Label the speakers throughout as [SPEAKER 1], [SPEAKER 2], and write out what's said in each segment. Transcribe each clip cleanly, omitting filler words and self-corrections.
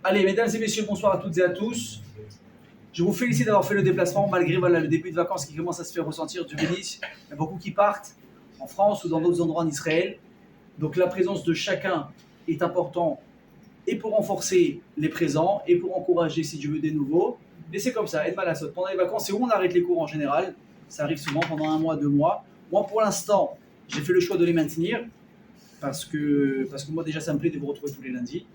[SPEAKER 1] Allez, mesdames et messieurs, bonsoir à toutes et à tous. Je vous félicite d'avoir fait le déplacement malgré le début de vacances qui commence à se faire ressentir du Bénis. Il y a beaucoup qui partent en France ou dans d'autres endroits en Israël. Donc la présence de chacun est importante et pour renforcer les présents et pour encourager, si Dieu veut, des nouveaux. Et c'est comme ça, et pendant les vacances, c'est où on arrête les cours en général. Ça arrive souvent pendant 1 mois, 2 mois. Moi, pour l'instant, j'ai fait le choix de les maintenir parce que moi, déjà, ça me plaît de vous retrouver tous les lundis.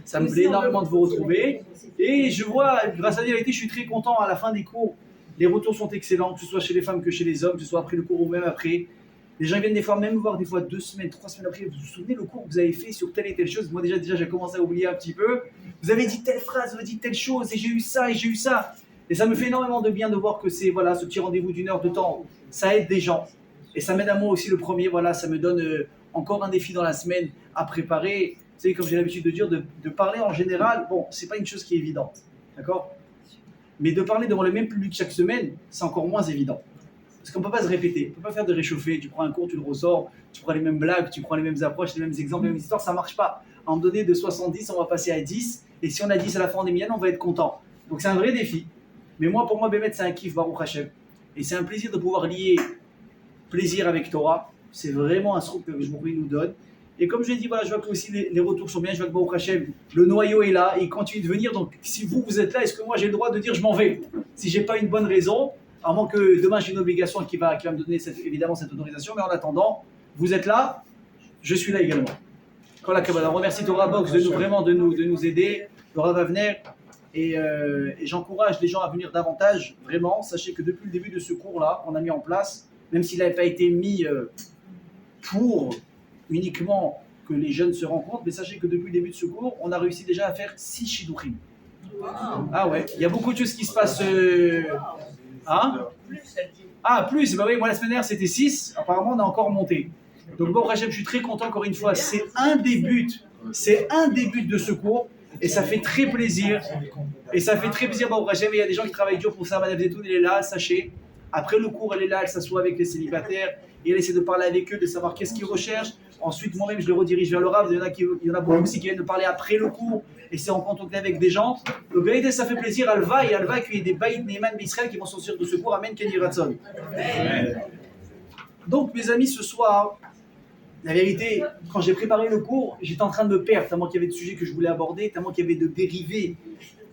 [SPEAKER 1] Ça me plaît énormément de vous retrouver. Et je vois, grâce à Dieu, je suis très content à la fin des cours. Les retours sont excellents, que ce soit chez les femmes que chez les hommes, que ce soit après le cours ou même après. Les gens viennent des fois même voir 2 semaines, 3 semaines après. Vous vous souvenez le cours que vous avez fait sur telle et telle chose? Moi déjà j'ai commencé à oublier un petit peu. Vous avez dit telle phrase, vous avez dit telle chose, et j'ai eu ça, et j'ai eu ça. Et ça me fait énormément de bien de voir que c'est ce petit rendez-vous d'1 heure de temps, ça aide des gens. Et ça m'aide à moi aussi le premier, ça me donne encore un défi dans la semaine à préparer. Vous savez, comme j'ai l'habitude de dire, de parler en général, bon, c'est pas une chose qui est évidente, d'accord? Mais de parler devant le même public chaque semaine, c'est encore moins évident. Parce qu'on ne peut pas se répéter, on ne peut pas faire de réchauffer, tu prends un cours, tu le ressors, tu prends les mêmes blagues, tu prends les mêmes approches, les mêmes exemples, les mêmes histoires, ça ne marche pas. À un moment donné, de 70, on va passer à 10, et si on a 10 à la fin des miennes, on va être content. Donc c'est un vrai défi. Mais moi, pour moi, Bémet, c'est un kiff, Baruch Hashem. Et c'est un plaisir de pouvoir lier plaisir avec Torah. C'est vraiment un truc que je nous donne. Et comme je l'ai dit, je vois que aussi les retours sont bien, je vois que Baruch Hashem, le noyau est là, et il continue de venir. Donc si vous êtes là, est-ce que moi j'ai le droit de dire je m'en vais? Si je n'ai pas une bonne raison, à moins que demain j'ai une obligation qui va me donner évidemment cette autorisation, mais en attendant, vous êtes là, je suis là également. Quand la Kabbalah, on remercie Torah Box de nous aider, le Rav Avner, et j'encourage les gens à venir davantage, vraiment. Sachez que depuis le début de ce cours-là, qu'on a mis en place, même s'il n'avait pas été mis pour uniquement que les jeunes se rencontrent, mais sachez que depuis le début de ce cours, on a réussi déjà à faire 6 shidduchim. Wow. Ah ouais, il y a beaucoup de choses qui se passent. Hein? Plus, bah oui, moi la semaine dernière c'était 6, apparemment on a encore monté. Donc bon, Rachem, je suis très content encore une fois, c'est un des buts de ce cours, et ça fait très plaisir. Et ça fait très plaisir, bon, Rachem, il y a des gens qui travaillent dur pour ça, Madame Zetoun, elle est là, sachez. Après le cours, elle est là, elle s'assoit avec les célibataires, et elle essaie de parler avec eux, de savoir qu'est-ce qu'ils recherchent. Ensuite, moi-même, je les redirige vers le Rav. Il y en a beaucoup aussi qui viennent de parler après le cours, et c'est en contact avec des gens. Donc, vérité, ça fait plaisir. Alva qu'il y ait des Baït Neyman d'Israël qui vont sortir de ce cours. Amen, Kenny Ratson. Donc, mes amis, ce soir, la vérité, quand j'ai préparé le cours, j'étais en train de me perdre, tellement qu'il y avait de sujets que je voulais aborder, tellement qu'il y avait de dérivés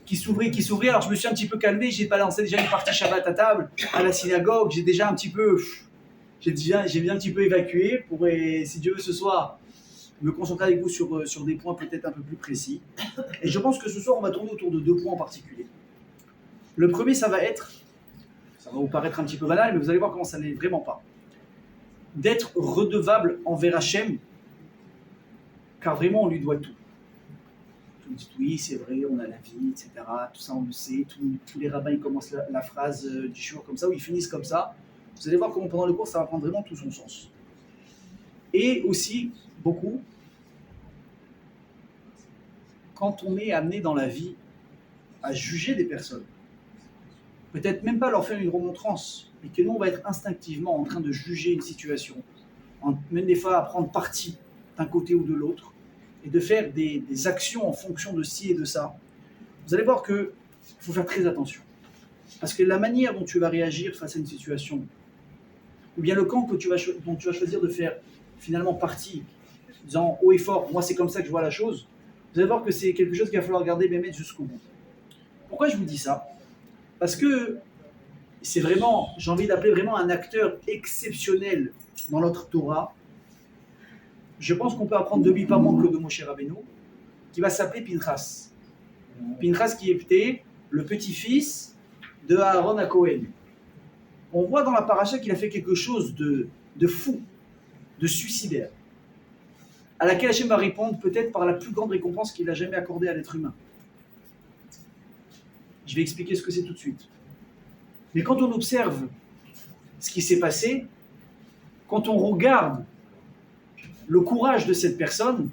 [SPEAKER 1] qui s'ouvraient. Alors, je me suis un petit peu calmé. J'ai balancé déjà une partie Shabbat à table, à la synagogue. J'ai déjà un petit peu. J'ai bien un petit peu évacué pour, si Dieu veut, ce soir, me concentrer avec vous sur des points peut-être un peu plus précis. Et je pense que ce soir, on va tourner autour de 2 points en particulier. Le premier, ça va vous paraître un petit peu banal, mais vous allez voir comment ça n'est vraiment pas. D'être redevable envers Hachem, car vraiment, on lui doit tout. Tout dit oui, c'est vrai, on a la vie, etc. Tout ça, on le sait. Tous les rabbins, ils commencent la phrase du jour comme ça, ou ils finissent comme ça. Vous allez voir comment pendant le cours, ça va prendre vraiment tout son sens. Et aussi, beaucoup, quand on est amené dans la vie à juger des personnes, peut-être même pas leur faire une remontrance, mais que nous, on va être instinctivement en train de juger une situation, même des fois à prendre parti d'un côté ou de l'autre, et de faire des actions en fonction de ci et de ça, vous allez voir qu'il faut faire très attention. Parce que la manière dont tu vas réagir face à une situation, ou bien le camp dont tu vas choisir de faire finalement partie, disant haut et fort, moi c'est comme ça que je vois la chose, vous allez voir que c'est quelque chose qu'il va falloir garder Bémet jusqu'au bout. Pourquoi je vous dis ça? Parce que c'est vraiment, j'ai envie d'appeler vraiment un acteur exceptionnel dans notre Torah. Je pense qu'on peut apprendre de lui pas moins que de Moshe Rabbeinu, qui va s'appeler Pinchas. Pinchas qui était le petit-fils de Aaron à Cohen. On voit dans la paracha qu'il a fait quelque chose de fou, de suicidaire, à laquelle Hachem va répondre peut-être par la plus grande récompense qu'il a jamais accordée à l'être humain. Je vais expliquer ce que c'est tout de suite. Mais quand on observe ce qui s'est passé, quand on regarde le courage de cette personne,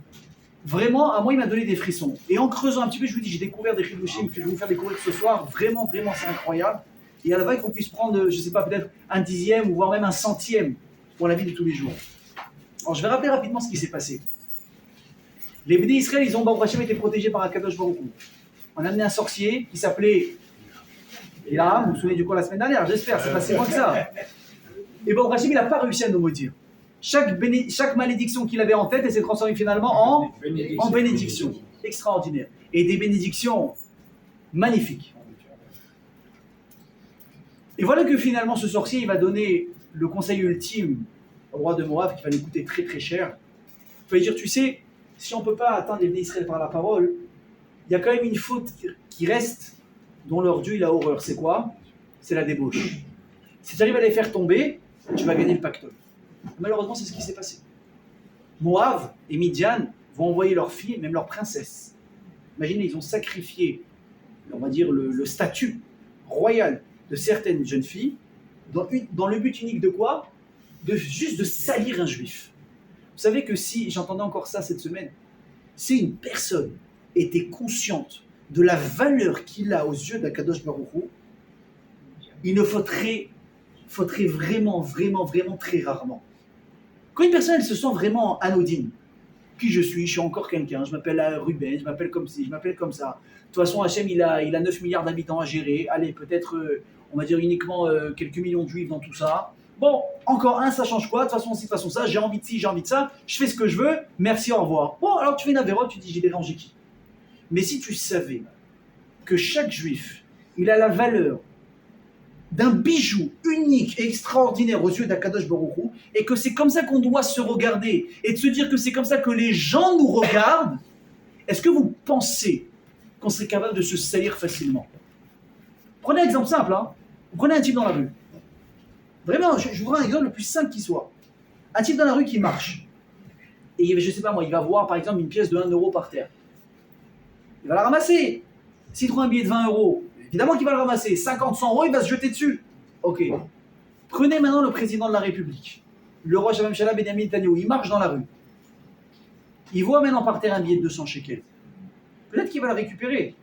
[SPEAKER 1] vraiment, à moi, il m'a donné des frissons. Et en creusant un petit peu, je vous dis, j'ai découvert des chidushim que je vais vous faire découvrir ce soir. Vraiment, vraiment, c'est incroyable. Et à la veille qu'on puisse prendre, je ne sais pas, peut-être 1/10 ou voire même 1/100 pour la vie de tous les jours. Alors je vais rappeler rapidement ce qui s'est passé. Les Bnei Israël, ils ont Baruch Hashem été protégés par Akadosh Baruch Hu. On a amené un sorcier qui s'appelait Bilam, vous vous souvenez du coup la semaine dernière, j'espère, c'est pas si loin que ça. Et Baruch Hashem, il n'a pas réussi à nous maudire. Chaque malédiction qu'il avait en tête, elle s'est transformée finalement en bénédiction. Extraordinaire. Et des bénédictions magnifiques. Et voilà que finalement ce sorcier, il va donner le conseil ultime au roi de Moab, qui va lui coûter très très cher. Il va lui dire, tu sais, si on ne peut pas atteindre les Bnei Israël par la parole, il y a quand même une faute qui reste, dont leur Dieu il a horreur. C'est quoi? C'est la débauche. Si tu arrives à les faire tomber, tu vas gagner le pactole. Malheureusement, c'est ce qui s'est passé. Moab et Midian vont envoyer leurs filles, même leurs princesses. Imaginez, ils ont sacrifié, on va dire, le statut royal de certaines jeunes filles, dans le but unique de quoi? Juste de salir un juif. Vous savez que si, j'entendais encore ça cette semaine, si une personne était consciente de la valeur qu'il a aux yeux d'Akadosh Baruch Hu, il ne faudrait vraiment, vraiment, vraiment très rarement. Quand une personne elle se sent vraiment anodine, qui je suis encore quelqu'un, je m'appelle Ruben, je m'appelle comme ci, je m'appelle comme ça. De toute façon, Hachem, il a 9 milliards d'habitants à gérer. Allez, peut-être, on va dire uniquement quelques millions de juifs dans tout ça. Bon, encore un, ça change quoi? De toute façon, ci, de toute façon, ça, j'ai envie de ci, j'ai envie de ça, je fais ce que je veux, merci, au revoir. Bon, alors tu fais une avérote, tu dis, j'ai dérangé qui? Mais si tu savais que chaque juif, il a la valeur d'un bijou unique et extraordinaire aux yeux d'Akadosh Baruch Hu, et que c'est comme ça qu'on doit se regarder, et de se dire que c'est comme ça que les gens nous regardent, est-ce que vous pensez qu'on serait capable de se salir facilement? Prenez un exemple simple, hein. Vous prenez un type dans la rue. Vraiment, je vous prends un exemple le plus simple qui soit. Un type dans la rue qui marche, et je sais pas moi, il va voir par exemple une pièce de 1 euro par terre. Il va la ramasser. S'il trouve un billet de 20 euros, évidemment qu'il va le ramasser. 50, 100 euros, il va se jeter dessus. Ok. Prenez maintenant le président de la République, le roi Shalom Benyamin Netanyahu. Il marche dans la rue. Il voit maintenant par terre un billet de 200 shekels. Peut-être qu'il va la récupérer.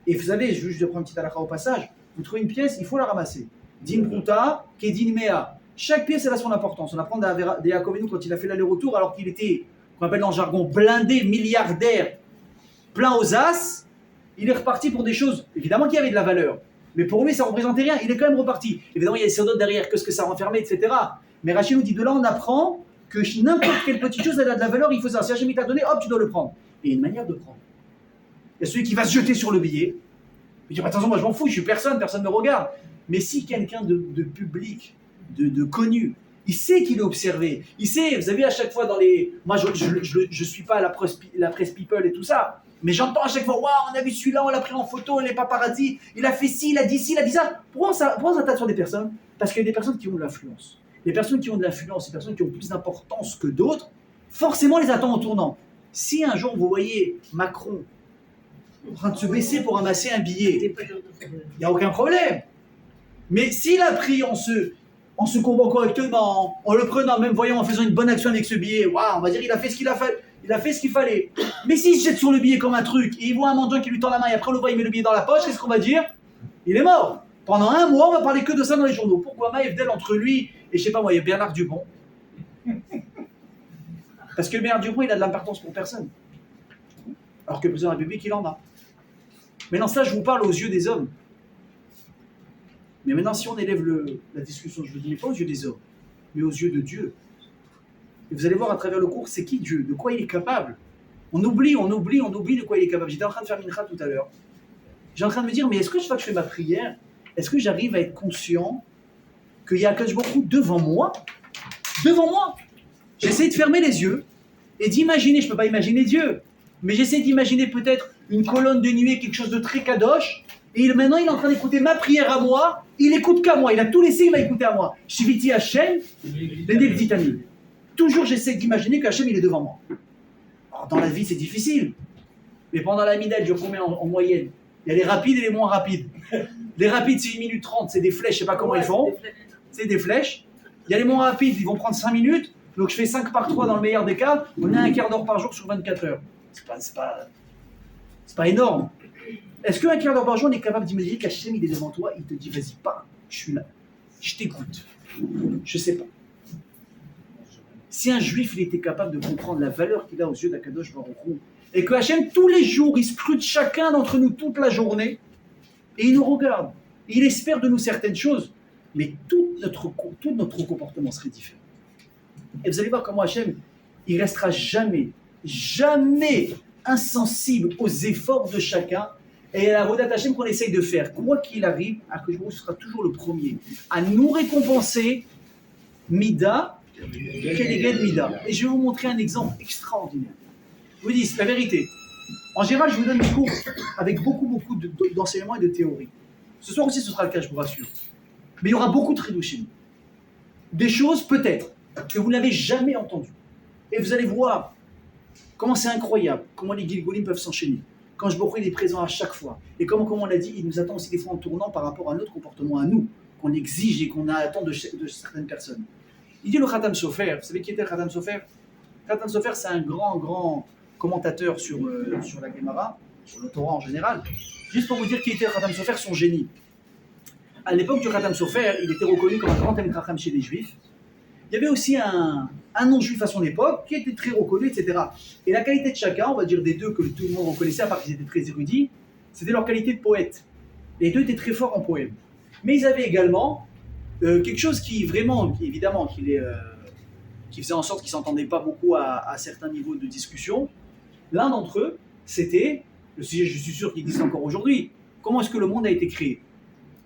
[SPEAKER 1] Et vous savez, je vais juste prendre un petit halakha au passage. Vous trouvez une pièce, il faut la ramasser. Din Pruta, Kedin Mea. Chaque pièce, elle a son importance. On apprend des Yakovenu quand il a fait l'aller-retour, alors qu'il était, qu'on appelle dans le jargon, blindé, milliardaire, plein aux as. Il est reparti pour des choses, évidemment qu'il y avait de la valeur. Mais pour lui, ça ne représentait rien. Il est quand même reparti. Évidemment, il y a des sodotes derrière, qu'est-ce que ça renfermait, etc. Mais Rachid nous dit, de là, on apprend que n'importe quelle petite chose, elle a de la valeur, il faut ça. Si Hachem t'a donné, hop, tu dois le prendre. Et il y a une manière de prendre. Il y a celui qui va se jeter sur le billet. Il dit, attention, moi je m'en fous, je suis personne ne me regarde. Mais si quelqu'un de public, de connu, il sait qu'il est observé, il sait, vous savez, à chaque fois dans les... Moi, je suis pas la presse people et tout ça, mais j'entends à chaque fois, waouh, on a vu celui-là, on l'a pris en photo, les paparazzi, il a fait ci, il a dit ci, il a dit ça. Pourquoi on tape sur des personnes? Parce qu'il y a des personnes qui ont de l'influence. Les personnes qui ont de l'influence, les personnes qui ont plus d'importance que d'autres, forcément les attend en tournant. Si un jour vous voyez Macron en train de se baisser pour ramasser un billet, il n'y a aucun problème. Mais s'il a pris en se combattant correctement, en le prenant, même voyant, en faisant une bonne action avec ce billet, waouh, on va dire il a fait ce qu'il a fait, il a fait ce qu'il fallait. Mais s'il se jette sur le billet comme un truc, et il voit un mendiant qui lui tend la main, et après on le voit, il met le billet dans la poche, qu'est-ce qu'on va dire? Il est mort. Pendant un mois, on va parler que de ça dans les journaux. Pourquoi Maïfdel entre lui et je sais pas moi, il y a Bernard Dupont? Parce que Bernard Dupont, il a de l'importance pour personne. Alors que le président de la République, il en a. Maintenant, ça, je vous parle aux yeux des hommes. Mais maintenant, si on élève la discussion, je ne vous dis pas aux yeux des hommes, mais aux yeux de Dieu. Et vous allez voir à travers le cours, c'est qui Dieu? De quoi il est capable? On oublie de quoi il est capable. J'étais en train de faire mincha tout à l'heure. J'étais en train de me dire, mais est-ce que je fais ma prière? Est-ce que j'arrive à être conscient qu'il y a Akadosh Baruch Hu devant moi? Devant moi! J'essaie de fermer les yeux et d'imaginer, je ne peux pas imaginer Dieu, mais j'essaie d'imaginer peut-être une colonne de nuée, quelque chose de très kadosh, et maintenant il est en train d'écouter ma prière à moi, il écoute qu'à moi, il a tout laissé, il m'a écouté à moi. Shiviti Hashem, Benedictani. Toujours j'essaie d'imaginer qu'Hachem il est devant moi. Alors, dans la vie c'est difficile, mais pendant la mida elle dure combien en moyenne? Il y a les rapides et les moins rapides. Les rapides c'est 1 minute 30, c'est des flèches, je ne sais pas comment ils font, c'est des flèches. Il y a les moins rapides, ils vont prendre 5 minutes, donc je fais 5 par 3 dans le meilleur des cas, on a un quart d'heure par jour sur 24 heures. C'est pas énorme. Est-ce qu'un quart d'heure par jour on est capable d'imaginer qu'Hachem il est devant toi, il te dit vas-y pas, je suis là, je t'écoute, je sais pas. Si un juif il était capable de comprendre la valeur qu'il a aux yeux d'Akadosh Baruch Hu, et que Hachem, tous les jours, il scrute chacun d'entre nous toute la journée, et il nous regarde, et il espère de nous certaines choses, mais tout notre comportement serait différent. Et vous allez voir comment Hachem, il restera jamais insensible aux efforts de chacun, et à la Vodat Hachem qu'on essaye de faire. Quoi qu'il arrive, Akadosh Baruch Hu sera toujours le premier à nous récompenser, Mida, Keneged Mida. Et je vais vous montrer un exemple extraordinaire. Je vous dis la vérité. En général, je vous donne des cours avec beaucoup d'enseignements et de théories. Ce soir aussi, ce sera le cas, je vous rassure. Mais il y aura beaucoup de Hidushim. Des choses, peut-être, que vous n'avez jamais entendues. Et vous allez voir comment c'est incroyable, comment les Gilgolim peuvent s'enchaîner. Quand je il est présent à chaque fois. Et comment on l'a dit, il nous attend aussi des fois en tournant par rapport à notre comportement à nous, qu'on exige et qu'on attend de certaines personnes. Il dit le Khatam Sofer. Vous savez qui était le Khatam Sofer? Khatam Sofer, c'est un grand commentateur sur la Gemara, sur le Torah en général. Juste pour vous dire qui était le Khatam Sofer, son génie. À l'époque du Khatam Sofer, il était reconnu comme un grand Talmid Chacham chez les Juifs. Il y avait aussi un non-juif à son époque qui était très reconnu, etc. Et la qualité de chacun, on va dire des deux que tout le monde reconnaissait, à part qu'ils étaient très érudits, c'était leur qualité de poète. Les deux étaient très forts en poème. Mais ils avaient également quelque chose qui vraiment, évidemment, qui faisait en sorte qu'ils ne s'entendaient pas beaucoup à certains niveaux de discussion. L'un d'entre eux, c'était, le sujet je suis sûr qu'il existe encore aujourd'hui, comment est-ce que le monde a été créé?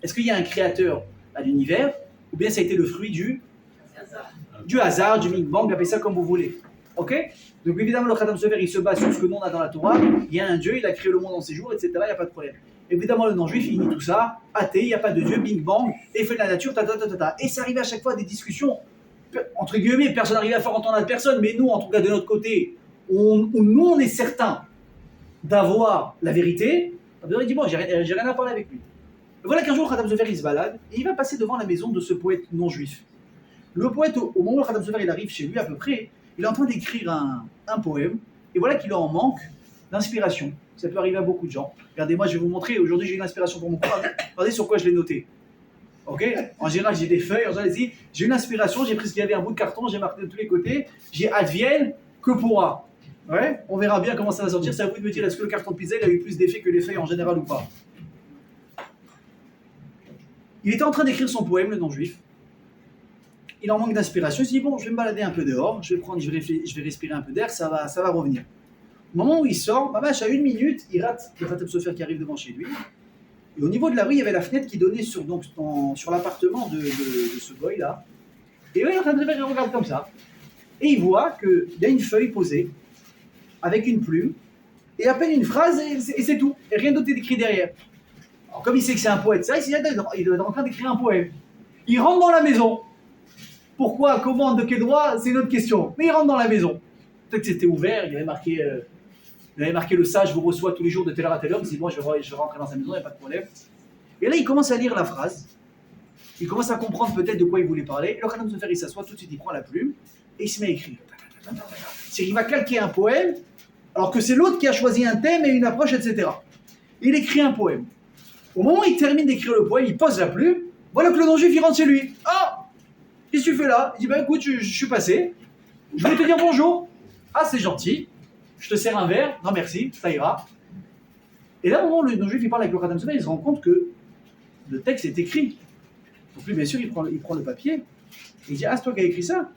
[SPEAKER 1] Est-ce qu'il y a un créateur à l'univers, ou bien ça a été le fruit du hasard, du Big Bang, appelez ça comme vous voulez. Ok? Donc évidemment, le Khatam Sofer, il se base sur ce que nous on a dans la Torah. Il y a un Dieu, il a créé le monde en ses jours, etc. Il n'y a pas de problème. Évidemment, le non-juif, il nie tout ça, athée, il n'y a pas de Dieu, Big Bang, effet de la nature, Et ça arrive à chaque fois à des discussions, entre guillemets, personne n'arrive à faire entendre à personne, mais nous, en tout cas de notre côté, nous on est certain d'avoir la vérité. Il dit, bon, j'ai rien à parler avec lui. Et voilà qu'un jour, Khatam Sofer, il se balade, et il va passer devant la maison de ce poète non-juif. Le poète, au moment où Khatam Sofer il arrive chez lui à peu près, il est en train d'écrire un poème, et voilà qu'il en manque d'inspiration. Ça peut arriver à beaucoup de gens. Regardez, moi je vais vous montrer, aujourd'hui j'ai une inspiration pour mon cours. Regardez sur quoi je l'ai noté. Ok? En général j'ai des feuilles, en général j'ai une inspiration, j'ai pris ce qu'il y avait un bout de carton, j'ai marqué de tous les côtés, j'ai advienne que pourra. Ouais? On verra bien comment ça va sortir, c'est à vous de me dire est-ce que le carton de pizza il a eu plus d'effet que les feuilles en général ou pas. Il était en train d'écrire son poème, le non-juif. Il en manque d'inspiration, il se dit bon, je vais me balader un peu dehors, je vais respirer un peu d'air, ça va revenir. Au moment où il sort, à 1 minute, il rate le Khatam Sofer qui arrive devant chez lui. Et au niveau de la rue, il y avait la fenêtre qui donnait sur l'appartement de ce boy là. Et oui, le Khatam Sofer il regarde comme ça. Et il voit qu'il y a une feuille posée, avec une plume, et à peine une phrase, et c'est tout. Et rien d'autre n'est écrit derrière. Alors comme il sait que c'est un poète, ça, il doit être en train d'écrire un poème. Il rentre dans la maison. Pourquoi, comment, de quel droit, c'est une autre question. Mais il rentre dans la maison. Peut-être que c'était ouvert, il avait marqué le sage vous reçoit tous les jours de telle heure à telle heure. Il dit bon, je vais rentrer dans sa maison, il n'y a pas de problème. Et là, il commence à lire la phrase. Il commence à comprendre peut-être de quoi il voulait parler. Et le Khatam Sofer, il s'assoit tout de suite, il prend la plume et il se met à écrire. Il va calquer un poème, alors que c'est l'autre qui a choisi un thème et une approche, etc. Il écrit un poème. Au moment où il termine d'écrire le poème, il pose la plume. Voilà que le non-juif, il rentre chez lui. Ah! Qu'est-ce que tu fais là? Il dit, écoute, je suis passé, je voulais te dire bonjour. Ah, c'est gentil, je te sers un verre. Non, merci, ça ira. Et là, au moment où le non-juif il parle avec le Khatam Sofer, il se rend compte que le texte est écrit. Donc lui, bien sûr, il prend le papier, et il dit, ah, c'est toi qui as écrit ça?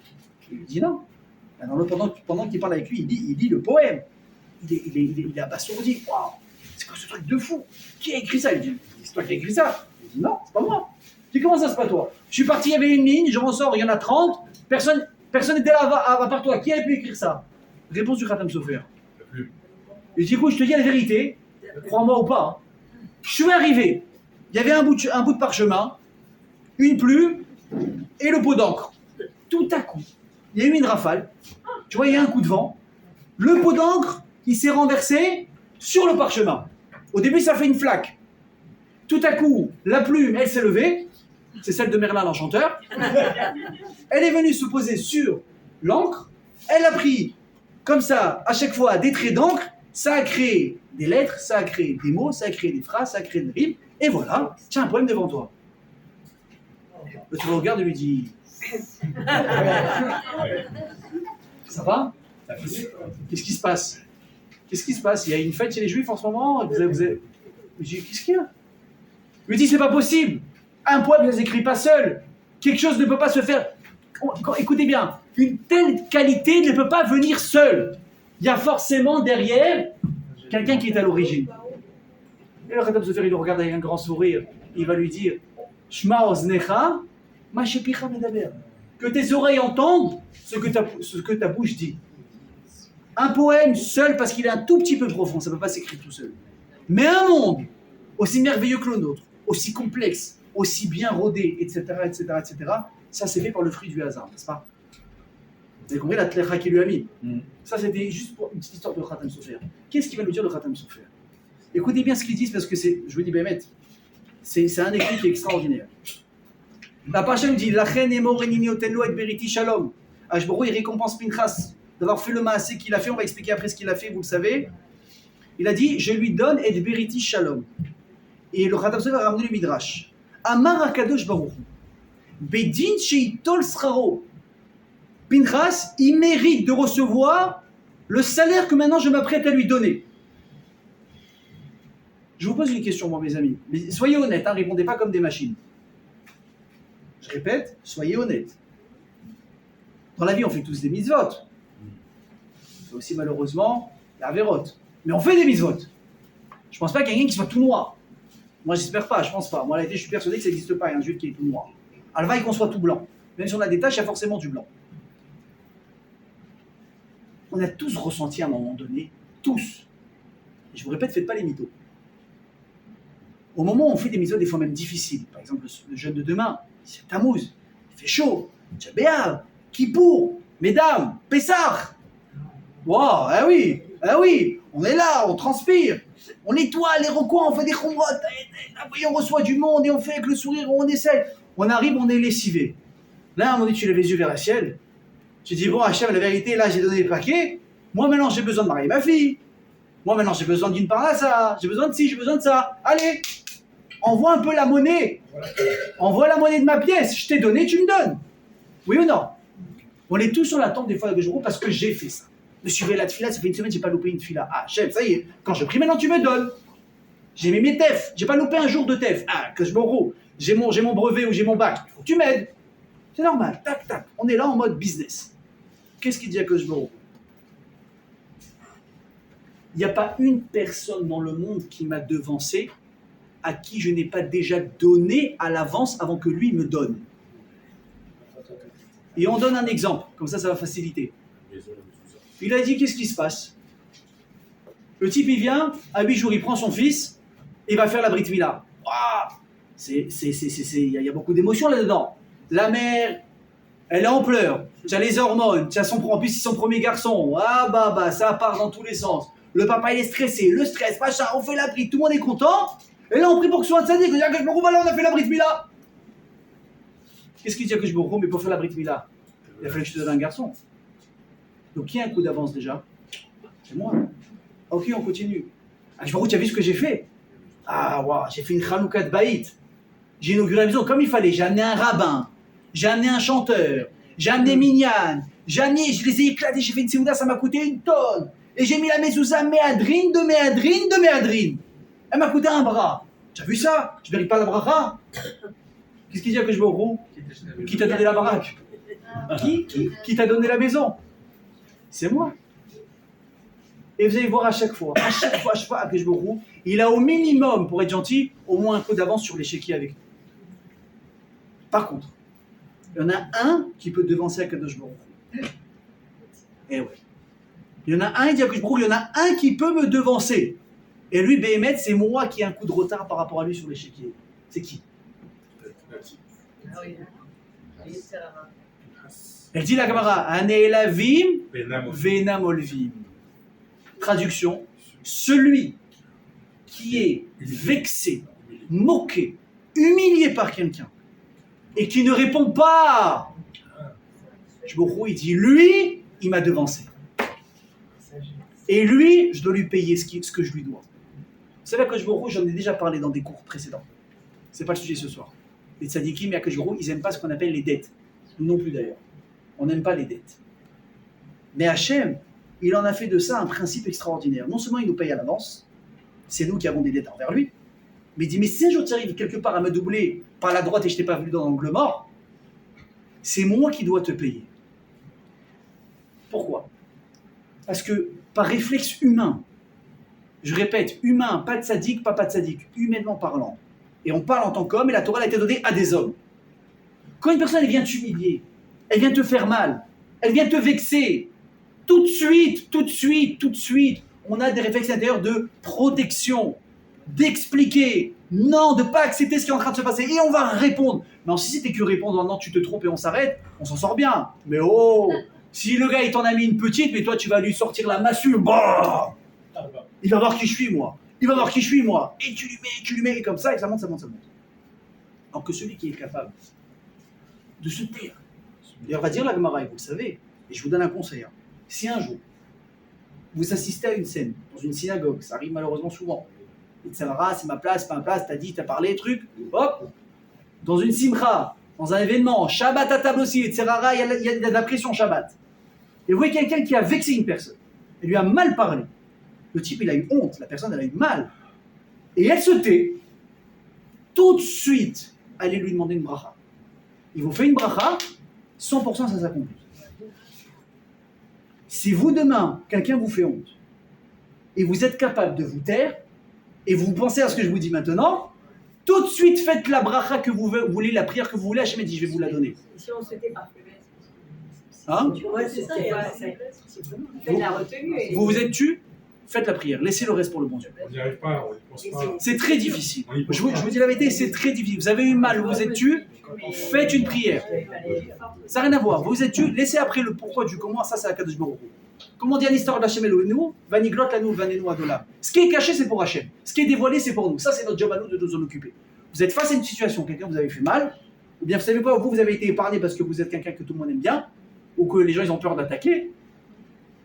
[SPEAKER 1] Il lui dit non. Alors, pendant qu'il parle avec lui, il dit le poème. Il est abasourdi. Waouh, c'est quoi ce truc de fou? Qui a écrit ça? Il dit, c'est toi qui as écrit ça? Il dit, non, c'est pas moi. Il dit, comment ça, c'est pas toi? Je suis parti, il y avait une ligne, je ressors, il y en a 30, personne n'était là à part toi. Qui a pu écrire ça? Réponse du Khatam Sofer. Il dit, écoute, je te dis la vérité, crois-moi ou pas. Hein. Je suis arrivé, il y avait un bout de parchemin, une plume et le pot d'encre. Tout à coup, il y a eu une rafale, tu vois, il y a un coup de vent, le pot d'encre, il s'est renversé sur le parchemin. Au début, ça fait une flaque. Tout à coup, la plume, elle s'est levée, c'est celle de Merlin l'Enchanteur. Elle est venue se poser sur l'encre, elle a pris, comme ça, à chaque fois, des traits d'encre, ça a créé des lettres, ça a créé des mots, ça a créé des phrases, ça a créé des rimes, et voilà, tiens, un poème devant toi. Tu le regardes et lui dis... Ça va? Qu'est-ce qui se passe? Qu'est-ce qui se passe? Il y a une fête chez les Juifs en ce moment? Je dis, qu'est-ce qu'il y a? Il me dit, c'est pas possible. Un poème ne s'écrit pas seul. Quelque chose ne peut pas se faire. Écoutez bien, une telle qualité ne peut pas venir seule. Il y a forcément derrière quelqu'un qui est à l'origine. Et le Khatam Sofer, il le regarde avec un grand sourire. Il va lui dire, Shma oznecha, ma shepicha medaber. Que tes oreilles entendent ce que ta bouche dit. Un poème seul, parce qu'il est un tout petit peu profond, ça ne peut pas s'écrire tout seul. Mais un monde aussi merveilleux que le nôtre, aussi complexe, aussi bien rodé, etc., etc., etc., ça c'est fait par le fruit du hasard, n'est-ce pas? Vous avez compris la tlecha qu'il lui a mis. Ça c'était juste pour une petite histoire de Khatam Sofer. Qu'est-ce qu'il va nous dire le Khatam Sofer? Écoutez bien ce qu'ils disent, parce que c'est, je vous dis, Bémet, c'est un écrit qui est extraordinaire. La Pacha nous dit, Lachen emor enini otenlo et beriti shalom. Ashboro, il récompense Pinchas d'avoir fait le maasé qu'il a fait. On va expliquer après ce qu'il a fait, vous le savez. Il a dit, je lui donne et beriti shalom. Et le Khatam Sofer a ramené le Midrash. Amar akadosh baruch hu. Bedin sheitol sraro. Pinchas, il mérite de recevoir le salaire que maintenant je m'apprête à lui donner. Je vous pose une question, moi, mes amis. Mais soyez honnêtes, hein, répondez pas comme des machines. Je répète, soyez honnêtes. Dans la vie, on fait tous des mitzvot. On fait aussi, malheureusement, la vérote. Mais on fait des mitzvot. Je ne pense pas qu'il y ait quelqu'un qui soit tout noir. Moi, j'espère pas, je pense pas. Moi, en réalité, je suis persuadé que ça n'existe pas, il y a un juif qui est tout noir. Alvaï qu'on soit tout blanc. Même si on a des taches, il y a forcément du blanc. On a tous ressenti à un moment donné, tous. Et je vous répète, faites pas les mythos. Au moment où on fait des mitzvot, des fois même difficiles, par exemple le jeûne de demain, c'est Tammuz, il fait chaud, Tchabéav, Kippour, Mesdames, Pessah. Waouh, ah oui, on est là, on transpire, on nettoie les recoins, on fait des khumrot, on reçoit du monde et on fait avec le sourire, on essaie. On arrive, on est lessivé. Là, à un moment donné, tu lèves les yeux vers le ciel, tu dis, bon, Hachem, la vérité, là, j'ai donné les paquets, moi maintenant, j'ai besoin de marier ma fille. Moi maintenant, j'ai besoin d'une parnassa, j'ai besoin de ci, j'ai besoin de ça. Allez, envoie un peu la monnaie. Envoie la monnaie de ma pièce. Je t'ai donné, tu me donnes. Oui ou non? On est tous sur l'attente des fois de jour parce que j'ai fait ça. Je suis allé à la tefila, ça fait une semaine, j'ai pas loupé une tefila. Ah, chef, ça y est. Quand je prie, maintenant tu me donnes. J'ai mis mes tefs. J'ai pas loupé un jour de tef. Ah, que je me roule. J'ai mon brevet ou j'ai mon bac. Faut que tu m'aides. C'est normal. Tac, tac. On est là en mode business. Qu'est-ce qu'il dit à que je me roule? Il n'y a pas une personne dans le monde qui m'a devancé à qui je n'ai pas déjà donné à l'avance avant que lui me donne. Et on donne un exemple, comme ça va faciliter. Il a dit, qu'est-ce qui se passe? Le type, il vient, à 8 jours, il prend son fils, et il va faire la Brit Mila. Il y a beaucoup d'émotions là-dedans. La mère, elle est en pleurs, tu as les hormones, en plus, c'est son premier garçon. Ça part dans tous les sens. Le papa, il est stressé, le stress, machin, on fait la Brit, tout le monde est content. Et là, on prie pour que ce soit un sadique. On dit à Akash Baruch Hu, on a fait la Brit Mila. Qu'est-ce qu'il dit à Akash Baruch Hu? Mais pour faire la Brit Mila, il a fallu que je te donne un garçon. Donc, qui a un coup d'avance déjà? C'est moi. Ok, on continue. Akash Baruch Hu, tu as vu ce que j'ai fait? J'ai fait une Chanouka de Baït. J'ai inauguré la maison comme il fallait. J'ai amené un rabbin, j'ai amené un chanteur, j'ai amené Minyan, je les ai éclatés, j'ai fait une Seouda, ça m'a coûté 1 tonne. Et j'ai mis la mezouza méadrine de méadrine de méadrine. Elle m'a coûté un bras. Tu as vu ça? Je ne mérite pas la bracha. Qu'est-ce qu'il dit à que je me roule? Qui t'a donné la baraque? Qui t'a donné la maison? C'est moi. Et vous allez voir à chaque fois à que je me roule, il a au minimum, pour être gentil, au moins un peu d'avance sur l'échiquier avec nous. Par contre, il y en a un qui peut devancer à Kadosh Baruch Hu. Eh ouais. Il y en a un, il dit à Kadosh Baruch Hu, il y en a un qui peut me devancer. Et lui, Béhémet, c'est moi qui ai un coup de retard par rapport à lui sur l'échiquier. C'est qui? Elle dit la Gemara, Aneelavim Venam Olvim. Traduction, celui qui est vexé, moqué, humilié par quelqu'un et qui ne répond pas. Il dit, lui, il m'a devancé. Et lui, je dois lui payer ce que je lui dois. Vous savez, à Akash Baruch Hu, j'en ai déjà parlé dans des cours précédents. C'est pas le sujet ce soir. Les tzadikim et Akash Baruch Hu, ils n'aiment pas ce qu'on appelle les dettes. Nous non plus d'ailleurs. On n'aime pas les dettes. Mais Hachem, il en a fait de ça un principe extraordinaire. Non seulement il nous paye à l'avance, c'est nous qui avons des dettes envers lui, mais il dit, mais si un jour tu arrives quelque part à me doubler par la droite et je t'ai pas vu dans l'angle mort, c'est moi qui dois te payer. Pourquoi? Parce que par réflexe humain, je répète, humain, pas de sadique, pas de sadique, humainement parlant. Et on parle en tant qu'homme, et la Torah a été donnée à des hommes. Quand une personne elle vient t'humilier, elle vient te faire mal, elle vient te vexer, tout de suite, on a des réflexes intérieurs de protection, d'expliquer, non, de ne pas accepter ce qui est en train de se passer, et on va répondre. Non, si c'était que répondre, non, tu te trompes et on s'arrête, on s'en sort bien. Mais oh, si le gars il t'en a mis une petite, mais toi tu vas lui sortir la massue, bah, il va voir qui je suis moi. Il va voir qui je suis moi. Et tu lui mets, et comme ça, et ça monte. Alors que celui qui est capable de se taire, et on va dire la Gemara, et vous le savez, et je vous donne un conseil. Hein. Si un jour, vous assistez à une scène, dans une synagogue, ça arrive malheureusement souvent, et Tsavara, c'est ma place, pas ma place, t'as dit, t'as parlé, truc, hop, dans une simcha, dans un événement, Shabbat à table aussi, et Tsavara, il y a de la pression Shabbat. Et vous voyez quelqu'un qui a vexé une personne, et lui a mal parlé. Le type, il a eu honte, la personne, elle a eu mal. Et elle se tait, tout de suite, allez lui demander une bracha. Il vous fait une bracha, 100% ça s'accomplit. Si vous, demain, quelqu'un vous fait honte, et vous êtes capable de vous taire, et vous pensez à ce que je vous dis maintenant, tout de suite faites la bracha que vous voulez, la prière que vous voulez, Hachem dit, je vais vous la donner.
[SPEAKER 2] Si on se tait pas.
[SPEAKER 1] Hein?
[SPEAKER 2] Ouais, c'est ça, faites la retenue.
[SPEAKER 1] Vous vous êtes tu, faites la prière, laissez le reste pour le bon Dieu.
[SPEAKER 3] On n'y arrive pas, on n'y pense pas.
[SPEAKER 1] C'est très difficile. Je vous dis la vérité, c'est très difficile. Vous avez eu mal, vous êtes tu, faites une prière. Ça n'a rien à voir. Vous êtes tu, laissez après le pourquoi du comment, ça c'est la Kadosh Baruch Hu. Comment dire l'histoire d'Hachem Elohenu, Vaniglot Lanu, Vanenu Adolam. Ce qui est caché, c'est pour Hachem. Ce qui est dévoilé, c'est pour nous. Ça, c'est notre job à nous de nous en occuper. Vous êtes face à une situation, quelqu'un vous avez fait mal, ou bien vous savez quoi, vous avez été épargné parce que vous êtes quelqu'un que tout le monde aime bien, ou que les gens ils ont peur d'attaquer,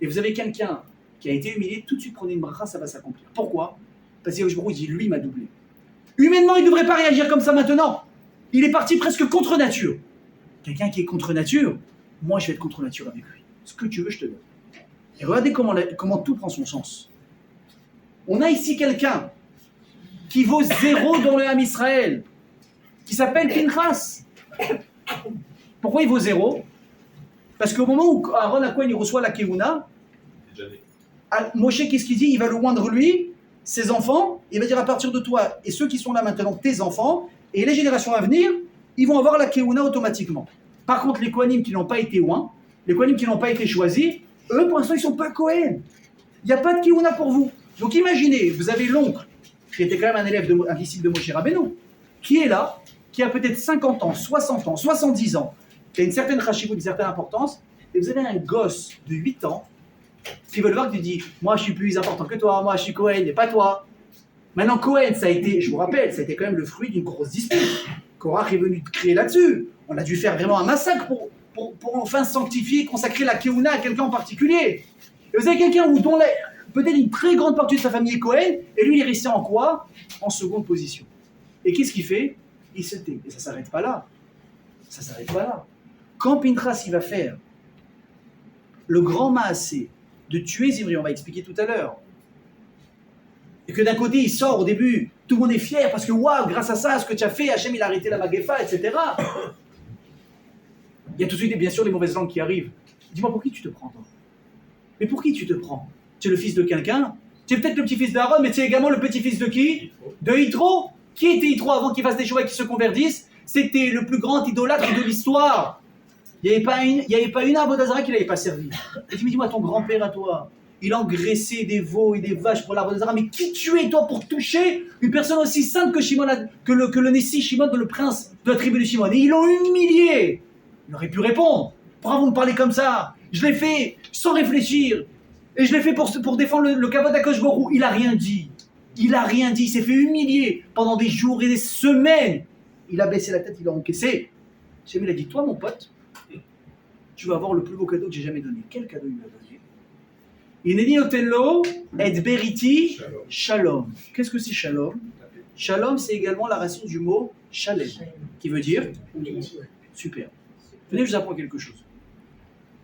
[SPEAKER 1] et vous avez quelqu'un qui a été humilié, tout de suite prenez une bracha, ça va s'accomplir. Pourquoi? Parce que il dit, lui, il m'a doublé. Humainement, il ne devrait pas réagir comme ça maintenant. Il est parti presque contre nature. Quelqu'un qui est contre nature, moi, je vais être contre nature avec lui. Ce que tu veux, je te donne. Et regardez comment tout prend son sens. On a ici quelqu'un qui vaut 0 dans le Ham Israël, qui s'appelle Pinchas. Pourquoi il vaut 0? Parce qu'au moment où Aaron Akohen il reçoit la Keuna, Moshe, qu'est-ce qu'il dit? Il va le oindre lui, ses enfants, il va dire à partir de toi et ceux qui sont là maintenant, tes enfants, et les générations à venir, ils vont avoir la Keuna automatiquement. Par contre, les Kohanim qui n'ont pas été oints, les Kohanim qui n'ont pas été choisis, eux, pour l'instant, ils ne sont pas Kohen. Il n'y a pas de Keuna pour vous. Donc imaginez, vous avez l'oncle, qui était quand même un disciple de Moshe Rabbeinu, qui est là, qui a peut-être 50 ans, 60 ans, 70 ans, qui a une certaine chashivut, une certaine importance, et vous avez un gosse de 8 ans qui veut le voir, qui dit « Moi, je suis plus important que toi, moi, je suis Cohen, et pas toi. » Maintenant, Cohen, ça a été, je vous rappelle, ça a été quand même le fruit d'une grosse dispute. Korach est venu créer là-dessus. On a dû faire vraiment un massacre pour enfin sanctifier, consacrer la Keuna à quelqu'un en particulier. Et vous avez quelqu'un dont peut-être une très grande partie de sa famille est Cohen, et lui, il est resté en quoi? En seconde position. Et qu'est-ce qu'il fait? Il se tait. Et ça ne s'arrête pas là. Ça ne s'arrête pas là. Quand Pinchas, il va faire le grand maassé de tuer Zimri, on va expliquer tout à l'heure, et que d'un côté, il sort au début, tout le monde est fier, parce que waouh, grâce à ça, ce que tu as fait, Hachem, il a arrêté la Magefa, etc. Il y a tout de suite, bien sûr, les mauvaises langues qui arrivent. Dis-moi, pour qui tu te prends, toi? Mais pour qui tu te prends? Tu es le fils de quelqu'un? Tu es peut-être le petit-fils d'Aaron, mais tu es également le petit-fils de qui? De Yitro. Qui était Yitro avant qu'il fasse des choix et qu'il se convertisse? C'était le plus grand idolâtre de l'histoire. Il n'y avait pas une Avodah qui ne l'avait pas servi. Et tu me dis, moi, ton grand-père à toi, il a engraissé des veaux et des vaches pour l'Avodah, mais qui tu es, toi, pour toucher une personne aussi sainte que Shimon, que le Nessi Shimon, le prince de la tribu de Shimon? Et ils l'ont humilié. Il aurait pu répondre. Pourquoi vous me parlez comme ça? Je l'ai fait sans réfléchir. Et je l'ai fait pour défendre le Kavod HaKadosh Baruch Hu. Il n'a rien dit. Il n'a rien dit. Il s'est fait humilier pendant des jours et des semaines. Il a baissé la tête, il a encaissé. Shem, il a dit, toi, mon pote, tu vas avoir le plus beau cadeau que j'ai jamais donné. Quel cadeau il m'a donné? Ineni Otello et Beriti Shalom. Qu'est-ce que c'est Shalom? Shalom, c'est également la racine du mot Shalem, qui veut dire super. Venez, je vous apprends quelque chose.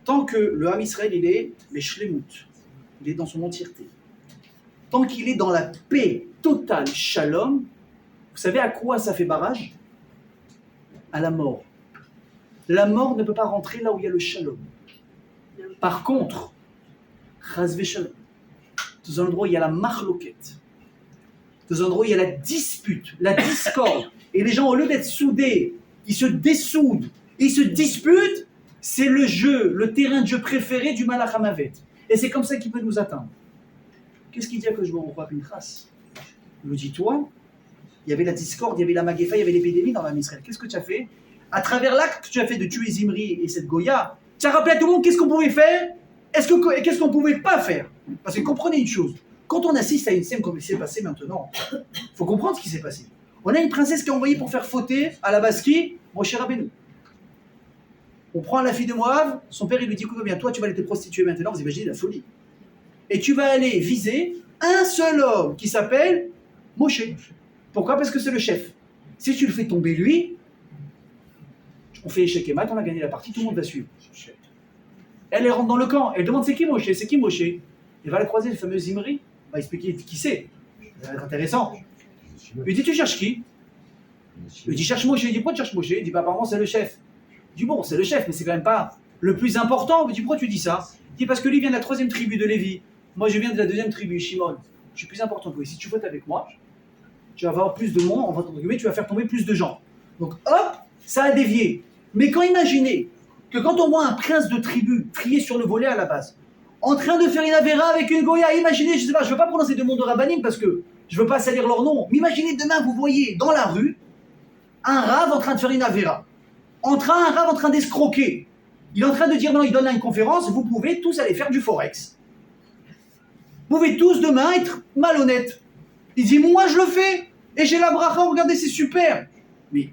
[SPEAKER 1] Tant que le Ham Israël, il est les Shlemut, il est dans son entièreté. Tant qu'il est dans la paix totale, Shalom, vous savez à quoi ça fait barrage? À la mort. La mort ne peut pas rentrer là où il y a le Shalom. Par contre, Chazve Shalom, dans un endroit où il y a la marloquette, dans un endroit où il y a la dispute, la discorde, et les gens, au lieu d'être soudés, ils se dessoudent, ils se disputent, c'est le jeu, le terrain de jeu préféré du Malach HaMavet. Et c'est comme ça qu'il peut nous atteindre. Qu'est-ce qu'il dit à que je vois roi Pinchas? Il nous dit, toi, il y avait la discorde, il y avait la Magéfa, il y avait l'épidémie dans l'âme Israël. Qu'est-ce que tu as fait? À travers l'acte que tu as fait de tuer Zimri et cette Goya, tu as rappelé à tout le monde qu'est-ce qu'on pouvait faire et qu'est-ce qu'on ne pouvait pas faire. Parce que comprenez une chose, quand on assiste à une scène comme il s'est passé maintenant, il faut comprendre ce qui s'est passé. On a une princesse qui est envoyée pour faire fauter à la Baski, Moshe Rabbeinu. On prend la fille de Moab, son père il lui dit, écoute bien, toi tu vas aller te prostituer maintenant, vous imaginez la folie. Et tu vas aller viser un seul homme qui s'appelle Moshe. Pourquoi? Parce que c'est le chef. Si tu le fais tomber lui, on fait échec et mat, on a gagné la partie, tout le monde va suivre. Elle rentre dans le camp, elle demande c'est qui Moshe? C'est qui Moshe? Elle va la croiser, le fameux Zimri, va expliquer qui c'est. Ça va être intéressant. Il lui dit tu cherches qui? Il lui dit cherche Moshe. Il dit pourquoi tu cherches Moshe? Il dit bah apparemment c'est le chef. Il dit bon c'est le chef mais c'est quand même pas le plus important. Il dit pourquoi tu dis ça? Il dit parce que lui vient de la 3e tribu de Lévi. Moi je viens de la 2e tribu, Shimon. Je suis plus important que lui. Si tu votes avec moi, tu vas avoir plus de monde, tu vas faire tomber plus de gens. Donc hop, ça a dévié. Mais quand imaginez que quand on voit un prince de tribu trié sur le volet à la base, en train de faire une avéra avec une Goya, imaginez, je sais pas, je veux pas prononcer de monde de rabbanim parce que je veux pas salir leur nom, mais imaginez demain vous voyez dans la rue un rave en train de faire une avéra, un rave en train d'escroquer. Il est en train de dire non, il donne là une conférence, vous pouvez tous aller faire du forex. Vous pouvez tous demain être malhonnêtes. Il dit moi je le fais et j'ai la bracha, regardez c'est super. Mais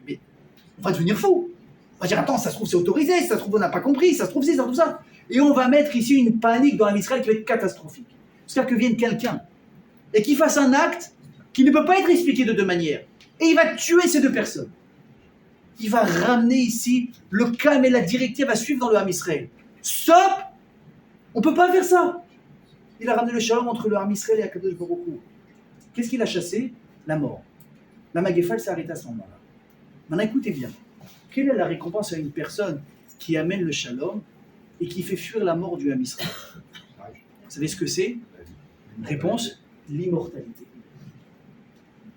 [SPEAKER 1] on va devenir fou. On va dire attends ça se trouve c'est autorisé, ça se trouve on n'a pas compris, ça se trouve c'est ça tout ça. Et on va mettre ici une panique dans l'Israël qui va être catastrophique. C'est-à-dire que vienne quelqu'un et qu'il fasse un acte qui ne peut pas être expliqué de deux manières. Et il va tuer ces deux personnes. Il va ramener ici le calme et la directive à suivre dans le Ham Israël. Stop! On ne peut pas faire ça. Il a ramené le shalom entre le Ham Israël et Akadosh Baruch Hu. Qu'est-ce qu'il a chassé? La mort. La Magéfa s'est arrêtée à ce moment-là. Maintenant écoutez bien. Quelle est la récompense à une personne qui amène le shalom et qui fait fuir la mort du Ham Israël? Vous savez ce que c'est? Réponse, l'immortalité.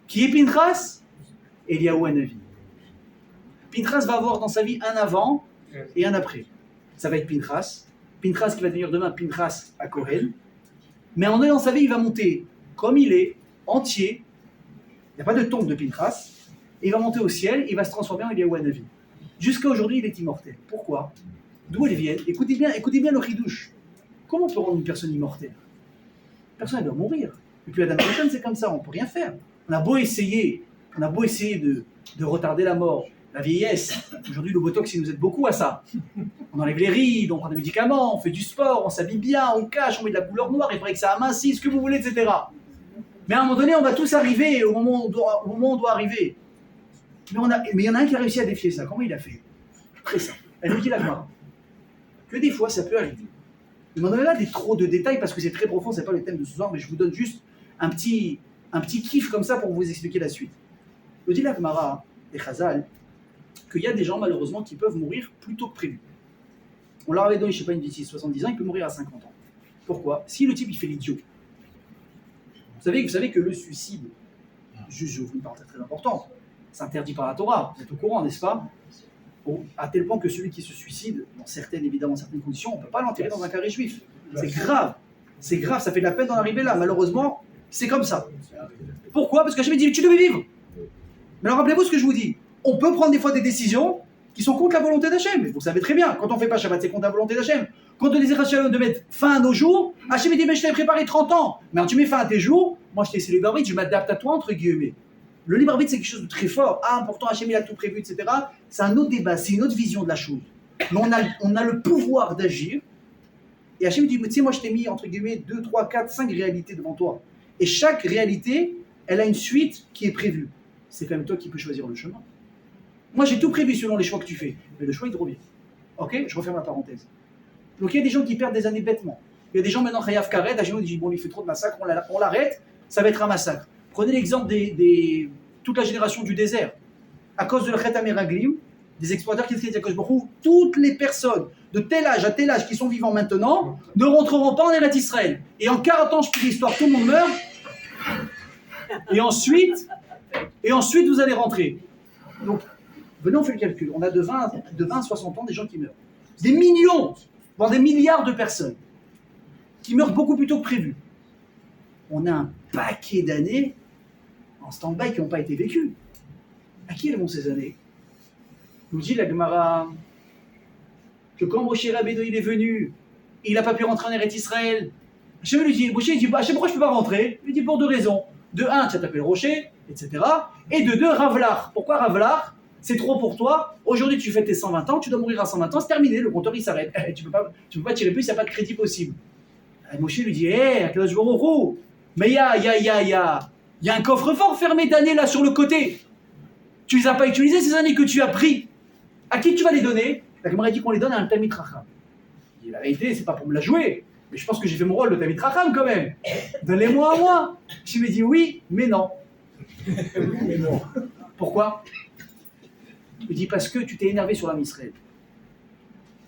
[SPEAKER 1] Qui est Pinchas? Eliyahu Hanavi. Pinchas va avoir dans sa vie un avant et un après. Ça va être Pinchas. Pinchas qui va devenir demain Pinchas à Kohen. Mais en dans sa vie, il va monter comme il est, entier. Il n'y a pas de tombe de Pinchas. Et il va monter au ciel, il va se transformer en Eliyahu Hanavi. Jusqu'à aujourd'hui, il est immortel. Pourquoi? D'où elle vient? Écoutez bien le ridouche. Comment on peut rendre une personne immortelle? Personne ne doit mourir. Et puis Adam Rishon, c'est comme ça, on ne peut rien faire. On a beau essayer de retarder la mort, la vieillesse. Aujourd'hui, le Botox, il nous aide beaucoup à ça. On enlève les rides, on prend des médicaments, on fait du sport, on s'habille bien, on cache, on met de la couleur noire, il faudrait que ça amincisse, ce que vous voulez, etc. Mais à un moment donné, on va tous arriver au moment où on doit arriver. Mais il y en a un qui a réussi à défier ça. Comment il a fait? Très simple. Elle nous dit la Gemara que des fois, ça peut arriver. Je ne m'en donne là trop de détails parce que c'est très profond, ce n'est pas le thème de ce soir, mais je vous donne juste un petit kiff comme ça pour vous expliquer la suite. Il dit la Gemara et Chazal qu'il y a des gens malheureusement qui peuvent mourir plus tôt que prévu. On leur avait donné, je ne sais pas, une bêtise, 70 ans, il peut mourir à 50 ans. Pourquoi? Si le type il fait l'idiot. Vous savez que le suicide, juste je vous une parenthèse très importante, c'est interdit par la Torah, vous êtes au courant, n'est-ce pas? À tel point que celui qui se suicide, dans certaines conditions, on ne peut pas l'enterrer dans un carré juif. C'est grave, ça fait de la peine d'en arriver là. Malheureusement, c'est comme ça. Pourquoi? Parce que Hachem dit, tu devais vivre. Mais alors rappelez-vous ce que je vous dis. On peut prendre des fois des décisions qui sont contre la volonté d'Hachem. Vous savez très bien, quand on ne fait pas Shabbat, c'est contre la volonté d'Hachem. Quand on désire de mettre fin à nos jours, Hachem dit, mais je t'avais préparé 30 ans. Mais alors tu mets fin à tes jours, moi je t'ai laissé le libre arbitre, je m'adapte à toi, entre guillemets. Le libre arbitre, c'est quelque chose de très fort. Ah, pourtant, Hachem, il a tout prévu, etc. C'est un autre débat, c'est une autre vision de la chose. Mais on a le pouvoir d'agir. Et Hachem dit, tu sais, moi, je t'ai mis, entre guillemets, 2, 3, 4, 5 réalités devant toi. Et chaque réalité, elle a une suite qui est prévue. C'est quand même toi qui peux choisir le chemin. Moi, j'ai tout prévu selon les choix que tu fais. Mais le choix, il te revient. Ok? Je referme la parenthèse. Donc il y a des gens qui perdent des années bêtement. Il y a des gens maintenant, Chayav Karet, Hachem dit bon, il fait trop de massacres, on l'arrête, ça va être un massacre. Prenez l'exemple toute la génération du désert. À cause de la Chet HaMeraglim, des exploiteurs qui disent à toutes les personnes de tel âge à tel âge qui sont vivants maintenant ne rentreront pas en Eretz Israël. Et en 40 ans, je peux l'histoire, tout le monde meurt. Et ensuite, vous allez rentrer. Donc, venez, on fait le calcul. On a de 20 à 60 ans des gens qui meurent. Des millions, voire des milliards de personnes qui meurent beaucoup plus tôt que prévu. On a un paquet d'années en stand-by qui n'ont pas été vécues. À qui elles vont ces années? Nous dit la Gemara que quand Moshe Rabbeinu il est venu, il n'a pas pu rentrer en Eretz Israël. Hachem lui dit, Moshe il dit, Hachem, pourquoi je ne peux pas rentrer? Il dit pour deux raisons. De un, tu as tapé le rocher, etc. Et de deux, Ravlar. Pourquoi Ravlar? C'est trop pour toi. Aujourd'hui, tu fais tes 120 ans, tu dois mourir à 120 ans, c'est terminé, le compteur il s'arrête. Tu peux pas tirer plus, il n'y a pas de crédit possible. Et Moshe lui dit, Akadosh Baruch Hu, mais il y a un coffre-fort fermé d'années là sur le côté. Tu les as pas utilisés ces années que tu as pris. À qui tu vas les donner? La Gemara dit qu'on les donne à un Talmid Chacham. Il dit la vérité, c'est pas pour me la jouer, mais je pense que j'ai fait mon rôle de Talmid Chacham quand même. Donnez-moi à moi. Je me dis oui, mais non.
[SPEAKER 3] Mais non.
[SPEAKER 1] Pourquoi? Il dit parce que tu t'es énervé sur l'âme Israël.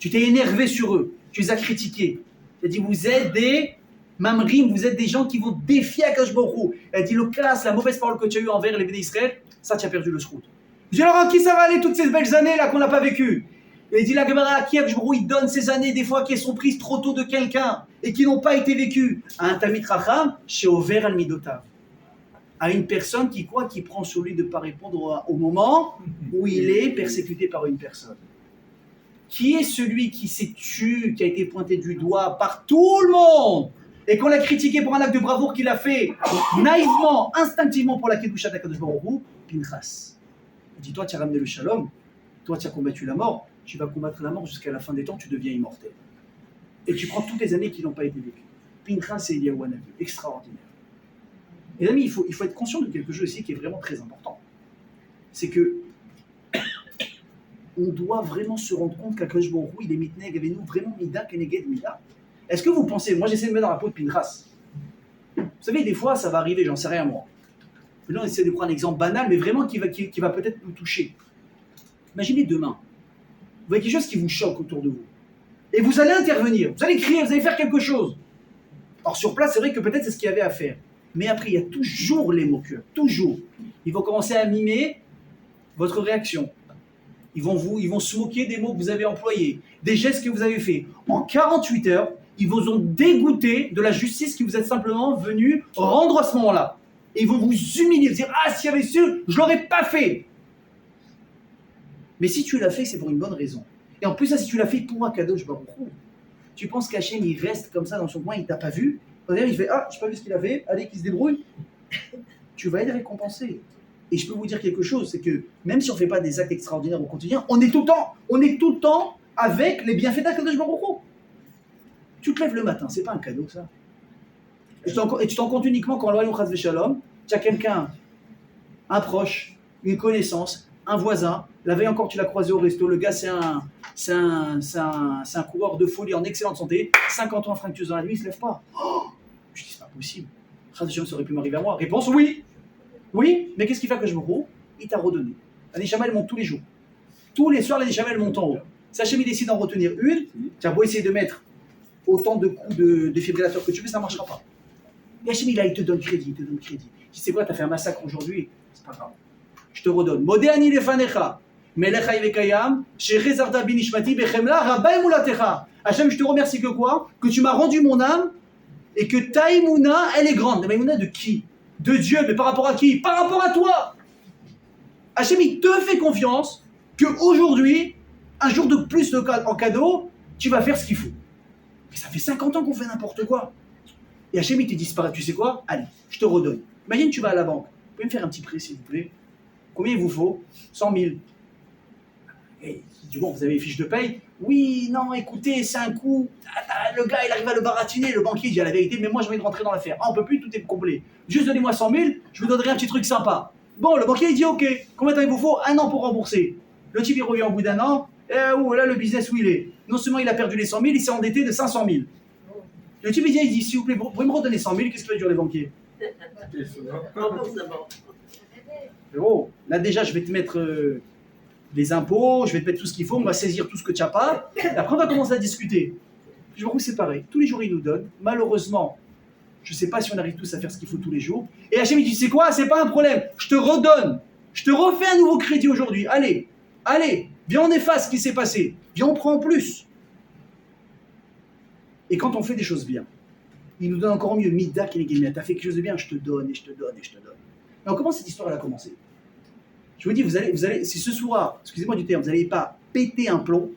[SPEAKER 1] Tu t'es énervé sur eux. Tu les as critiqués. Il a dit vous êtes des mamrim, vous êtes des gens qui vont défier Akadosh Baruch Hu. Il a dit le classe, la mauvaise parole que tu as eue envers les bénis d'Israël, ça tu as perdu le srout. Je dis alors à qui ça va aller toutes ces belles années là qu'on n'a pas vécues? Et il dit la Gemara à qui Akadosh Baruch Hu il donne ces années des fois qui sont prises trop tôt de quelqu'un et qui n'ont pas été vécues à un Talmid Chacham chez Over al Midotav. À une personne qui prend sur lui de ne pas répondre au moment où il est persécuté par une personne. Qui est celui qui s'est tué, qui a été pointé du doigt par tout le monde et qu'on l'a critiqué pour un acte de bravoure qu'il a fait naïvement, instinctivement pour la Kedusha d'Akadosh Baruch Hu? Pinchas. Il dit toi tu as ramené le shalom, toi tu as combattu la mort, tu vas combattre la mort jusqu'à la fin des temps, tu deviens immortel. Et tu prends toutes les années qui n'ont pas été vécues. Pinchas et Eliyahu Hanavi, extraordinaire. Et les amis, il faut être conscient de quelque chose ici qui est vraiment très important. C'est que on doit vraiment se rendre compte qu'Akadosh Baruch Hu, il est mitneg avec nous, vraiment mida keneged mida. Est-ce que vous pensez, moi j'essaie de me mettre dans la peau de Pinchas. Vous savez, des fois ça va arriver, j'en sais rien moi. Là on essaie de prendre un exemple banal, mais vraiment qui va peut-être nous toucher. Imaginez demain, vous voyez quelque chose qui vous choque autour de vous. Et vous allez intervenir, vous allez crier, vous allez faire quelque chose. Alors sur place, c'est vrai que peut-être c'est ce qu'il y avait à faire. Mais après, il y a toujours les moqueurs, toujours. Ils vont commencer à mimer votre réaction. Ils vont se moquer des mots que vous avez employés, des gestes que vous avez faits. En 48 heures, ils vous ont dégoûté de la justice que vous êtes simplement venu rendre à ce moment-là. Et ils vont vous humilier, vous dire « Ah, si j'avais su, je ne l'aurais pas fait !» Mais si tu l'as fait, c'est pour une bonne raison. Et en plus, ça, si tu l'as fait pour Akadosh Baruch Hu, tu penses qu'Hachem, il reste comme ça dans son coin, il ne t'a pas vu? Il fait « Ah, je n'ai pas vu ce qu'il a fait, allez, qu'il se débrouille !» Tu vas être récompensé. Et je peux vous dire quelque chose, c'est que même si on ne fait pas des actes extraordinaires au quotidien, on est tout le temps avec les bienfaits d'Akadosh Baruch Hu. Tu te lèves le matin, c'est pas un cadeau ça. Et tu t'en comptes uniquement quand l'Oyon Chas Veshalom, tu as quelqu'un, un proche, une connaissance, un voisin, la veille encore tu l'as croisé au resto, le gars c'est un coureur de folie en excellente santé, 50 ans fructueuse dans la nuit, il ne se lève pas. Oh, je dis c'est pas possible. Chas Veshalom, ça aurait pu m'arriver à moi. Réponse oui. Oui, mais qu'est-ce qu'il fait que je me roule? Il t'a redonné. La Neshama, elle monte tous les jours. Tous les soirs, la Neshama, elle monte en haut. Si Hachem, il décide d'en retenir une, tu as beau essayer de mettre autant de coups de défibrillateur que tu veux, ça ne marchera pas. Et Hachem, il te donne crédit, Tu sais quoi, tu as fait un massacre aujourd'hui, c'est pas grave. Je te redonne. Modéani lefanecha, melech hayvekayam, shechezarta binishmati bechemla, rabay mulatecha. Hachem, je te remercie que quoi? Que tu m'as rendu mon âme et que ta imuna, elle est grande. Mais imuna de qui? De Dieu, mais par rapport à qui? Par rapport à toi. Hachem, il te fait confiance qu'aujourd'hui, un jour de plus en cadeau, tu vas faire ce qu'il faut. Mais ça fait 50 ans qu'on fait n'importe quoi. Et Hachem, il te disparaît. Tu sais quoi? Allez, je te redonne. Imagine, tu vas à la banque. Vous pouvez me faire un petit prêt, s'il vous plaît? Combien il vous faut? 100 000. Et du bon, vous avez les fiches de paye? Oui, non, écoutez, c'est un coup. Le gars, il arrive à le baratiner. Le banquier dit à la vérité, mais moi, j'ai envie de rentrer dans l'affaire. Ah, on peut plus, tout est complet. Juste donnez-moi 100 000, je vous donnerai un petit truc sympa. Bon, le banquier, il dit, ok, combien de temps il vous faut? 1 an pour rembourser. Le type, il revient au bout d'1 an. Où là, le business où il est. Non seulement il a perdu les 100 000, il s'est endetté de 500 000. Le type, il dit, s'il vous plaît, vous pouvez me redonner 100 000, qu'est-ce que va dire les banquiers? Mais bon, là déjà, je vais te mettre les impôts, je vais te mettre tout ce qu'il faut, on va saisir tout ce que tu n'as pas, et après on va commencer à discuter. Je vois que c'est pareil, tous les jours ils nous donnent, malheureusement, je ne sais pas si on arrive tous à faire ce qu'il faut tous les jours, et Hachem il dit, c'est quoi, c'est pas un problème, je te redonne, je te refais un nouveau crédit aujourd'hui, allez, viens on efface ce qui s'est passé, viens on prend en plus. Et quand on fait des choses bien, il nous donne encore mieux, Mida Keneged, t'as fait quelque chose de bien, je te donne, et je te donne, et je te donne. Alors comment cette histoire elle a commencé? Je vous dis, vous allez, si ce soir, excusez-moi du terme, vous n'allez pas péter un plomb,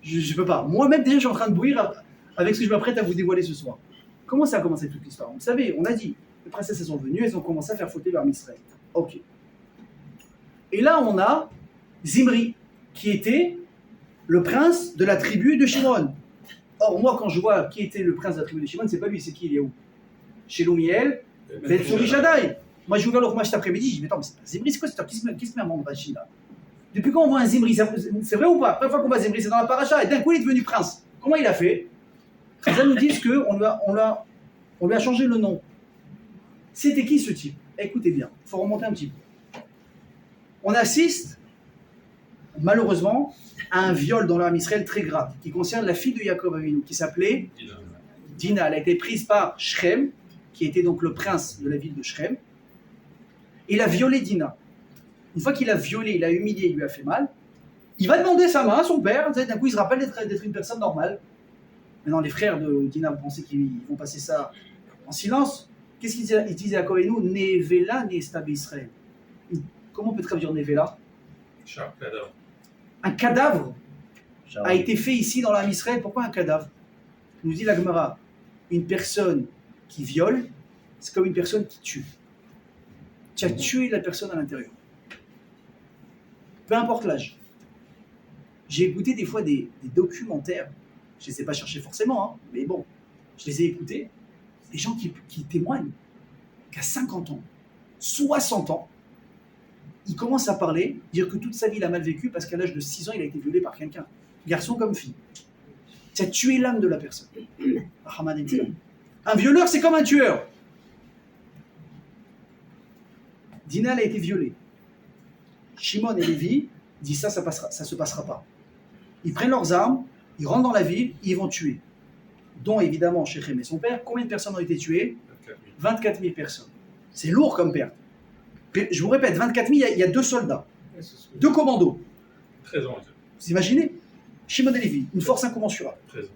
[SPEAKER 1] je ne peux pas. Moi-même, déjà, je suis en train de bouillir avec ce que je m'apprête à vous dévoiler ce soir. Comment ça a commencé toute l'histoire? Vous savez, on a dit, les princesses elles sont venues, elles ont commencé à faire fauter vers Israël. Ok. Et là, on a Zimri, qui était le prince de la tribu de Shimon. Or, moi, quand je vois qui était le prince de la tribu de Shimon, c'est pas lui, c'est qui? Il est où? Shelomiel, Ben Surishadai. Moi, j'ai ouvert le Chumash cet après-midi, je dis, mais attends, mais c'est pas Zimri, c'est quoi cette histoire? Qui se met à Mandrachi là? Depuis quand on voit un Zimri? C'est vrai ou pas? La première fois qu'on voit Zimri, c'est dans la paracha, et d'un coup, il est devenu prince. Comment il a fait? Les nous disent qu'on lui a changé le nom. C'était qui ce type? Écoutez bien, il faut remonter un petit peu. On assiste, malheureusement, à un viol dans l'armée Israël très grave, qui concerne la fille de Yaakov Avinu, qui s'appelait Dina. Elle a été prise par Shrem, qui était donc le prince de la ville de Shrem. Il a violé Dina. Une fois qu'il a violé, il a humilié, il lui a fait mal, il va demander sa main à son père. D'un coup, il se rappelle d'être une personne normale. Maintenant, les frères de Dina, vous pensez qu'ils vont passer ça en silence? Qu'est-ce qu'ils disaient à Kohénou? Nevela Nestab Israël. Comment on peut traduire Nevela? Un cadavre a été fait ici dans l'âme Israël. Pourquoi un cadavre? Nous dit la Gemara, une personne qui viole, c'est comme une personne qui tue. Tu as tué la personne à l'intérieur. Peu importe l'âge. J'ai écouté des fois des documentaires, je ne les ai pas cherchés forcément, hein, mais bon, je les ai écoutés, des gens qui témoignent qu'à 50 ans, 60 ans, il commence à parler, dire que toute sa vie il a mal vécu parce qu'à l'âge de 6 ans, il a été violé par quelqu'un, garçon comme fille. Tu as tué l'âme de la personne. Un violeur, c'est comme un tueur. Dina elle a été violée. Shimon et Lévi disent ça se passera pas. Ils prennent leurs armes, ils rentrent dans la ville, ils vont tuer. Dont évidemment Shechem et son père. Combien de personnes ont été tuées? 24 000 personnes. C'est lourd comme perte. Je vous répète, 24 000, il y a 2 soldats, 2 commandos.
[SPEAKER 4] 13 ans.
[SPEAKER 1] Vous imaginez? Shimon et Lévi, une force incommensurable.
[SPEAKER 4] 13 ans.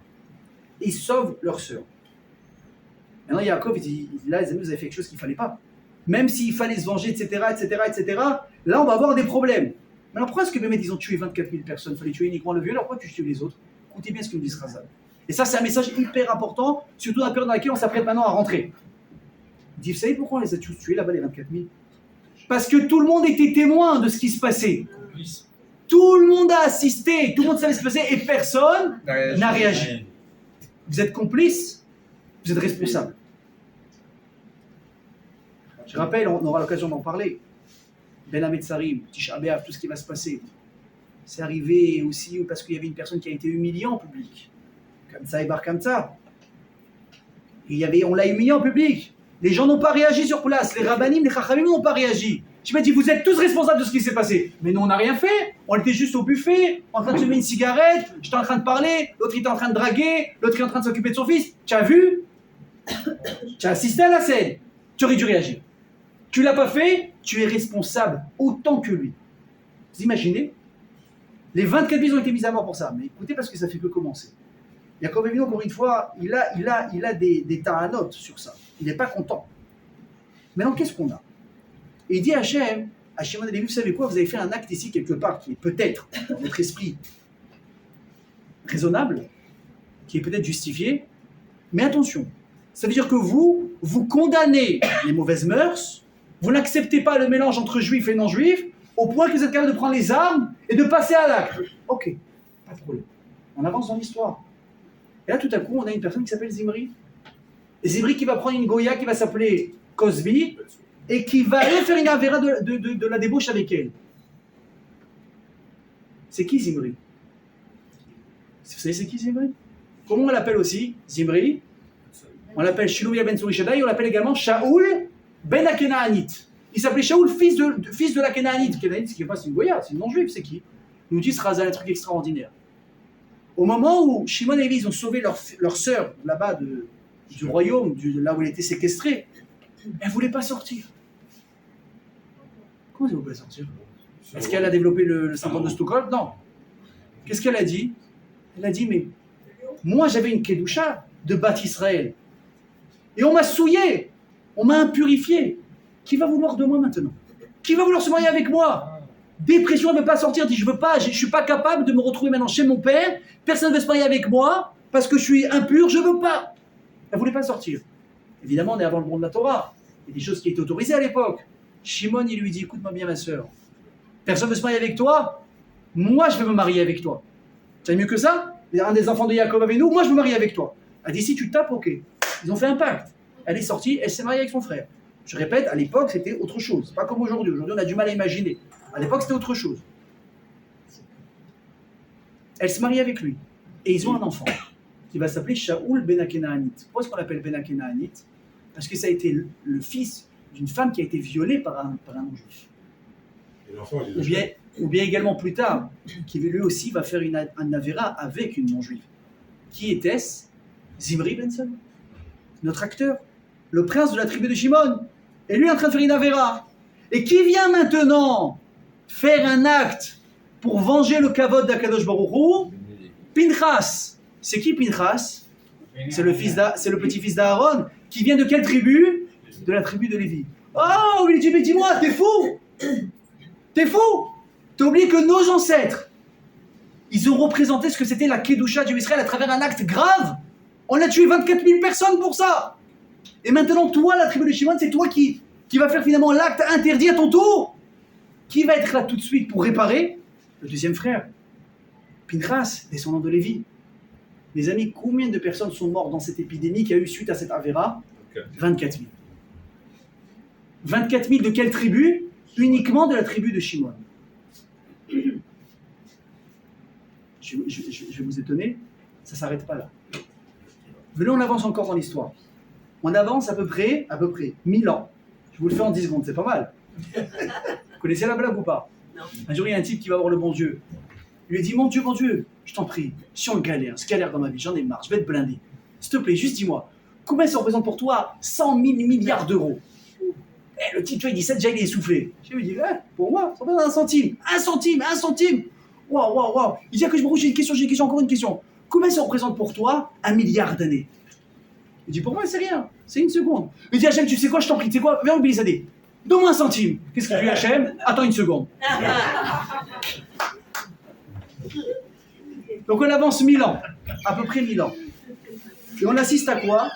[SPEAKER 1] Et ils sauvent leur sœur. Maintenant Yaakov, il dit, là les amis, vous avez fait quelque chose qu'il ne fallait pas. Même s'il fallait se venger, etc., là on va avoir des problèmes. Maintenant pourquoi est-ce que Bémet, ils ont tué 24 000 personnes? Il fallait tuer uniquement le violeur, pourquoi tu tues les autres? Écoutez bien ce que nous dit Razal. Et ça c'est un message hyper important, surtout dans la période dans laquelle on s'apprête maintenant à rentrer. Il dit, vous savez pourquoi on les a tous tués là-bas les 24 000? Parce que tout le monde était témoin de ce qui se passait. Tout le monde a assisté, tout le monde savait ce qui se passait et personne n'a réagi. Vous êtes complice, vous êtes responsable. Je rappelle, on aura l'occasion d'en parler. Ben Hametzarim, Tisha B'Av, tout ce qui va se passer. C'est arrivé aussi parce qu'il y avait une personne qui a été humiliée en public. Comme ça et Bar Kamsa. On l'a humilié en public. Les gens n'ont pas réagi sur place. Les rabbanim, les chachamim n'ont pas réagi. Je me dis, vous êtes tous responsables de ce qui s'est passé. Mais nous, on n'a rien fait. On était juste au buffet, en train de fumer une cigarette. J'étais en train de parler. L'autre, il était en train de draguer. L'autre, il est en train de s'occuper de son fils. Tu as vu? Tu as assisté à la scène. Tu aurais dû réagir. Tu l'as pas fait, tu es responsable autant que lui. Vous imaginez? Les 24 000 ont été mis à mort pour ça. Mais écoutez, parce que ça fait que commencer. Yaakov Avinu, encore une fois, il a des ta'anot sur ça. Il n'est pas content. Maintenant, qu'est-ce qu'on a? Et il dit à Hachem, Shimon et Lévi, vous savez quoi? Vous avez fait un acte ici quelque part qui est peut-être, dans votre esprit, raisonnable, qui est peut-être justifié. Mais attention, ça veut dire que vous condamnez les mauvaises mœurs, vous n'acceptez pas le mélange entre juifs et non-juifs, au point que vous êtes capable de prendre les armes et de passer à l'acte. Ok, pas de problème. On avance dans l'histoire. Et là, tout à coup, on a une personne qui s'appelle Zimri. Et Zimri qui va prendre une Goya qui va s'appeler Cosby et qui va aller faire une avéra de la débauche avec elle. C'est qui Zimri? Vous savez c'est qui Zimri? Comment on l'appelle aussi? Zimri. On l'appelle Shilouya ben Surishadai, on l'appelle également Shaoul ben Akenaanite. Il s'appelait Shaoul, fils de la Kenaanite. Kenaanite, ce qui n'est pas une goya, c'est une non-juive, c'est qui? Il nous dit ce Razal, un truc extraordinaire. Au moment où Shimon et Lévi ils ont sauvé leur sœur là-bas du royaume, là où elle était séquestrée, elle ne voulait pas sortir. Comment elle ne voulait pas sortir? Est-ce qu'elle a développé le syndrome de Stockholm? Non. Qu'est-ce qu'elle a dit? Elle a dit, mais moi j'avais une Kedusha de Bat Israël. Et on m'a souillé, on m'a impurifié. Qui va vouloir de moi maintenant? Qui va vouloir se marier avec moi? Dépression, elle ne veut pas sortir, dit je veux pas, je ne suis pas capable de me retrouver maintenant chez mon père, personne ne veut se marier avec moi, parce que je suis impur, je ne veux pas. Elle ne voulait pas sortir. Évidemment, on est avant le monde de la Torah. Il y a des choses qui étaient autorisées à l'époque. Shimon, il lui dit, écoute-moi bien ma soeur, personne ne veut se marier avec toi, moi je vais me marier avec toi. Tu sais mieux que ça? Un des enfants de Jacob avec nous, moi je veux me marier avec toi. Elle dit, si tu tapes, ok. Ils ont fait un pacte. Elle est sortie, elle s'est mariée avec son frère. Je répète, à l'époque, c'était autre chose. Pas comme aujourd'hui. Aujourd'hui, on a du mal à imaginer. À l'époque, c'était autre chose. Elle se marie avec lui. Et ils ont un enfant qui va s'appeler Shaoul ben Akenaanite. Pourquoi est-ce qu'on l'appelle ben Akenaanite? Parce que ça a été le fils d'une femme qui a été violée par un non-juif. Ou bien également plus tard, qui lui aussi va faire un avera avec une non-juive. Qui était-ce? Zimri ben Salou, notre acteur, le prince de la tribu de Shimon. Et lui est en train de faire une avera. Et qui vient maintenant faire un acte pour venger le kavod d'Akadosh Baruch Hu? Pinchas. C'est qui Pinchas? C'est le petit-fils d'Aaron, qui vient de quelle tribu? De la tribu de Lévi. Oh, il dit, mais dis-moi, t'es fou? T'es fou? T'as oublié que nos ancêtres, ils ont représenté ce que c'était la Kedusha du Israël à travers un acte grave. On a tué 24 000 personnes pour ça. Et maintenant, toi, la tribu de Shimon, c'est toi qui va faire finalement l'acte interdit à ton tour. Qui va être là tout de suite pour réparer? Le deuxième frère, Pinchas, descendant de Lévi. Les amis, combien de personnes sont mortes dans cette épidémie qu'il y a eu suite à cette Avera? 24 000. 24 000 de quelle tribu? Uniquement de la tribu de Shimon. Je vais vous étonner, ça ne s'arrête pas là. Venez, on avance encore dans l'histoire. On avance à peu près 1000 ans. Je vous le fais en 10 secondes, c'est pas mal. Vous connaissez la blague ou pas?
[SPEAKER 2] Non.
[SPEAKER 1] Un jour, il y a un type qui va voir le bon Dieu. Il lui dit, mon Dieu, je t'en prie, je suis en galère, je galère dans ma vie, j'en ai marre, je vais te blinder. S'il te plaît, juste dis-moi, combien ça représente pour toi 100 000 milliards d'euros? Et le type, tu vois, il dit ça, déjà il est essoufflé. Je lui dis, pour moi, ça représente 1 centime. 1 centime. Waouh. Il dit, que je me j'ai une question, encore une question. Combien ça représente pour toi 1 milliard d'années? Il dit, pour moi, c'est rien, c'est 1 seconde. Il dit, Hachem, tu sais quoi, je t'en prie, tu sais quoi, viens au Bilizadeh. Donne-moi 1 centime. Qu'est-ce que tu dis, Hachem? Attends 1 seconde. Donc on avance 1000 ans, à peu près 1000 ans. Et on assiste à quoi?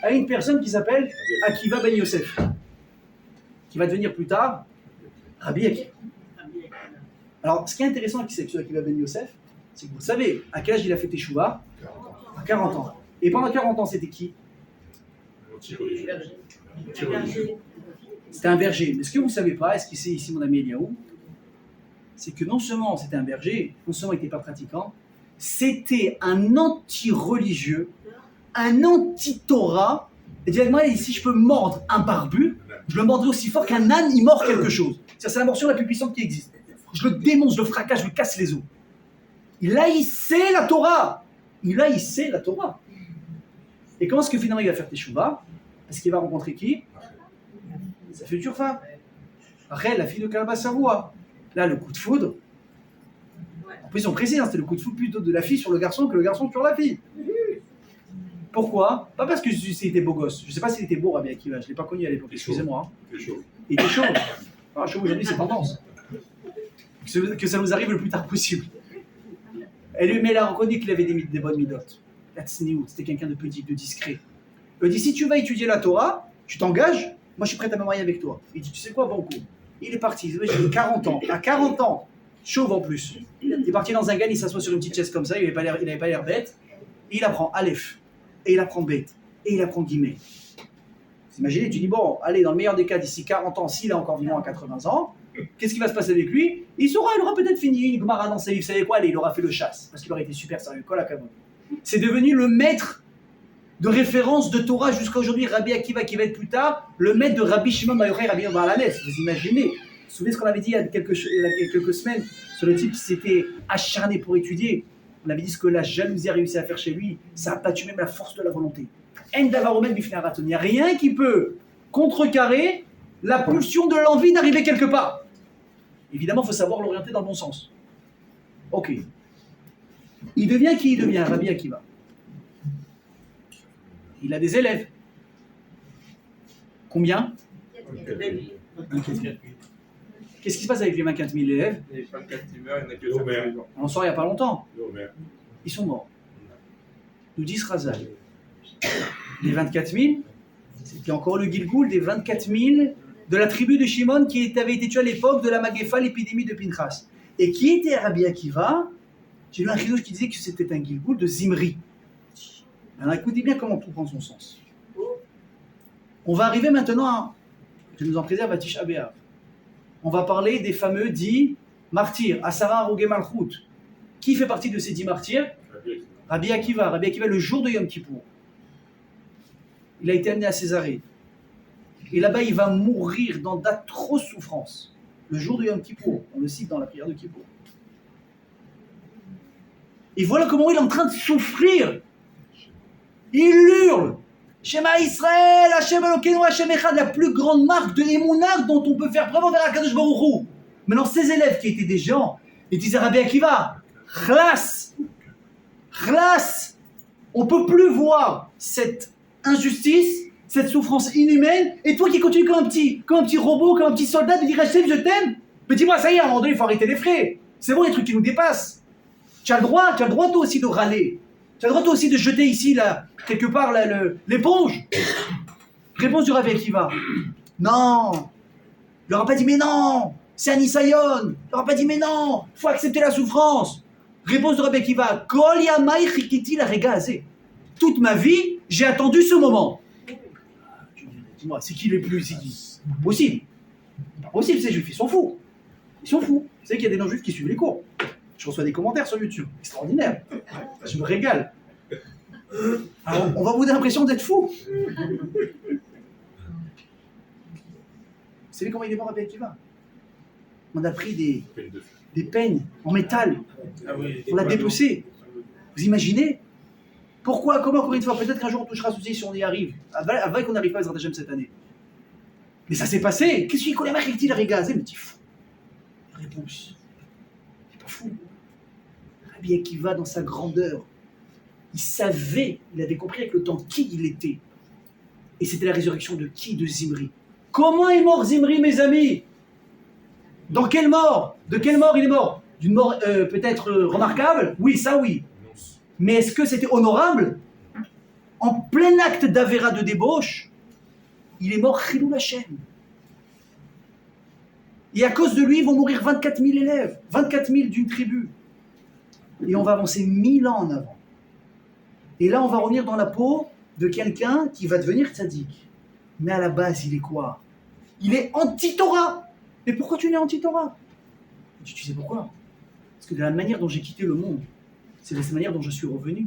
[SPEAKER 1] À une personne qui s'appelle Akiva ben Yosef, qui va devenir plus tard Rabbi Akiva. Alors, ce qui est intéressant avec ce Akiva ben Yosef, c'est que vous savez, à quel âge il a fait Teshuvah? À 40 ans. Et pendant 40 ans, c'était qui? C'était un berger. Mais ce que vous ne savez pas, et ce qu'il sait ici mon ami Eliaou, c'est que non seulement c'était un berger, non seulement il n'était pas pratiquant, c'était un anti-religieux, un anti-Torah. Et directement, si je peux mordre un barbu, je le mordrai aussi fort qu'un âne, il mord quelque chose. C'est la morsure la plus puissante qui existe. Je le démonte, je le fracasse, je lui casse les os. Il haïssait la Torah. Et comment est-ce que finalement il va faire Teshuvah? Parce qu'il va rencontrer qui? Sa future femme. Rachel, la fille de Kalba Savoie. Là, le coup de foudre. En plus, on précise, c'était le coup de foudre plutôt de la fille sur le garçon que le garçon sur la fille. Pourquoi? Pas parce que c'était beau gosse. Je ne sais pas s'il était beau, Rabbi Akiva. Je ne l'ai pas connu à l'époque, excusez-moi. Il était chaud. Chaud aujourd'hui, c'est tendance. Que ça nous arrive le plus tard possible. Mais elle a reconnu qu'il avait des bonnes midotes. La tsniout, c'était quelqu'un de petit, de discret. Il dit, si tu vas étudier la Torah, tu t'engages, moi je suis prêt à me marier avec toi. Il dit, tu sais quoi, Banco? Il est parti, j'ai 40 ans. À 40 ans, chauve en plus. Il est parti dans un gan, il s'assoit sur une petite chaise comme ça, il n'avait pas l'air bête. Et il apprend Aleph, et il apprend Bet, et il apprend Guillemets. Imaginez, tu dis, bon, allez, dans le meilleur des cas, d'ici 40 ans, s'il est encore vivant à 80 ans, qu'est-ce qui va se passer avec lui? Il aura peut-être fini une Gemara dans sa vie, vous savez quoi? Allez, il aura fait le chasse, parce qu'il aurait été super sérieux. C'est devenu le maître de référence de Torah jusqu'à aujourd'hui, Rabbi Akiva, qui va être plus tard le maître de Rabbi Shimon Bar Yochai, Rabbi Bar Lamed. Vous imaginez? Vous vous souvenez ce qu'on avait dit il y a quelques semaines sur le type qui s'était acharné pour étudier? On avait dit ce que la jalousie a réussi à faire chez lui, ça a battu même la force de la volonté. En Davaromen Bifnaraton. Il n'y a rien qui peut contrecarrer la pulsion de l'envie d'arriver quelque part. Évidemment, il faut savoir l'orienter dans le bon sens. Ok. Il devient qui il devient, Rabbi Akiva? Il a des élèves. Combien?
[SPEAKER 3] 24 000.
[SPEAKER 1] Qu'est-ce qui se passe avec les 24 000 élèves?
[SPEAKER 4] Les 24 000, il n'y en a que 5 jours.
[SPEAKER 1] On en sort il n'y a pas longtemps.
[SPEAKER 3] L'Omer.
[SPEAKER 1] Ils sont morts. Nous dit Razal. Les 24 000, c'était encore le Gilgoul des 24 000 de la tribu de Shimon qui avait été tué à l'époque de la Magéfa, l'épidémie de Pinchas. Et qui était Rabbi Akiva? J'ai lu un chidouche qui disait que c'était un Gilgoul de Zimri. Alors écoutez bien comment tout prend son sens. On va arriver maintenant à, je nous en préserve, à Tisha B'Av. On va parler des fameux 10 martyrs, Asara Arogé Malchut. Qui fait partie de ces 10 martyrs? Rabbi Akiva. Rabbi Akiva, le jour de Yom Kippour. Il a été amené à Césarée. Et là-bas, il va mourir dans d'atroces souffrances. Le jour de Yom Kippour. On le cite dans la prière de Kippour. Et voilà comment il est en train de souffrir. Il hurle. Shema Israël, Hashem Elokeinu, Hashem Echad, la plus grande marque de Emouna dont on peut faire preuve envers Akadosh Baruch Hu. Maintenant, ses élèves qui étaient des gens, ils disaient Rabbi Akiva, Khlas, on ne peut plus voir cette injustice, cette souffrance inhumaine, et toi qui continues comme un petit robot, comme un petit soldat, de dire Hashem, je t'aime. Mais dis-moi, ça y est, à un moment donné, il faut arrêter les frais. C'est bon, les trucs qui nous dépassent. Tu as le droit toi aussi de râler. Tu as le droit toi aussi de jeter ici, là, quelque part, l'éponge. Réponse du Rabbi Akiva. Non. Il n'aura pas dit, mais non, c'est un Isayon. Il n'aura pas dit, mais non, il faut accepter la souffrance. Réponse du Rabbi Akiva. Kol yamai chikiti la rega azeh. Toute ma vie, j'ai attendu ce moment. Dis-moi, c'est qui les plus ici? Possible. Pas possible, ces juifs, ils sont fous. Ils sont fous. Vous savez qu'il y a des non-juifs qui suivent les cours. Je reçois des commentaires sur YouTube. Extraordinaire. Je me régale. Alors, on va vous donner l'impression d'être fou. Vous savez comment il est mort Rabbi Akiva? On a pris des peignes en métal. On l'a dépecé. Vous imaginez? Pourquoi? Comment? Combien de fois? Peut-être qu'un jour on touchera ceci si on y arrive. Avant qu'on n'arrive pas à Zrat Hashem cette année. Mais ça s'est passé. Qu'est-ce qu'il connaît? Il a régazé. Mais dis fou. Réponse. C'est pas fou. Rabbi Akiva dans sa grandeur. Il savait, il avait compris avec le temps qui il était. Et c'était la résurrection de qui? De Zimri. Comment est mort Zimri, mes amis? Dans quelle mort? De quelle mort il est mort? D'une mort peut-être remarquable? Oui, ça oui. Mais est-ce que c'était honorable? En plein acte d'avéra de débauche, il est mort Chilul Hashem. Et à cause de lui, vont mourir 24 000 élèves, 24 000 d'une tribu. Et on va avancer 1000 ans en avant. Et là, on va revenir dans la peau de quelqu'un qui va devenir tzaddik. Mais à la base, il est quoi? Il est anti-Torah. Mais pourquoi tu es anti-Torah? Tu sais pourquoi? Parce que de la manière dont j'ai quitté le monde, c'est de cette manière dont je suis revenu.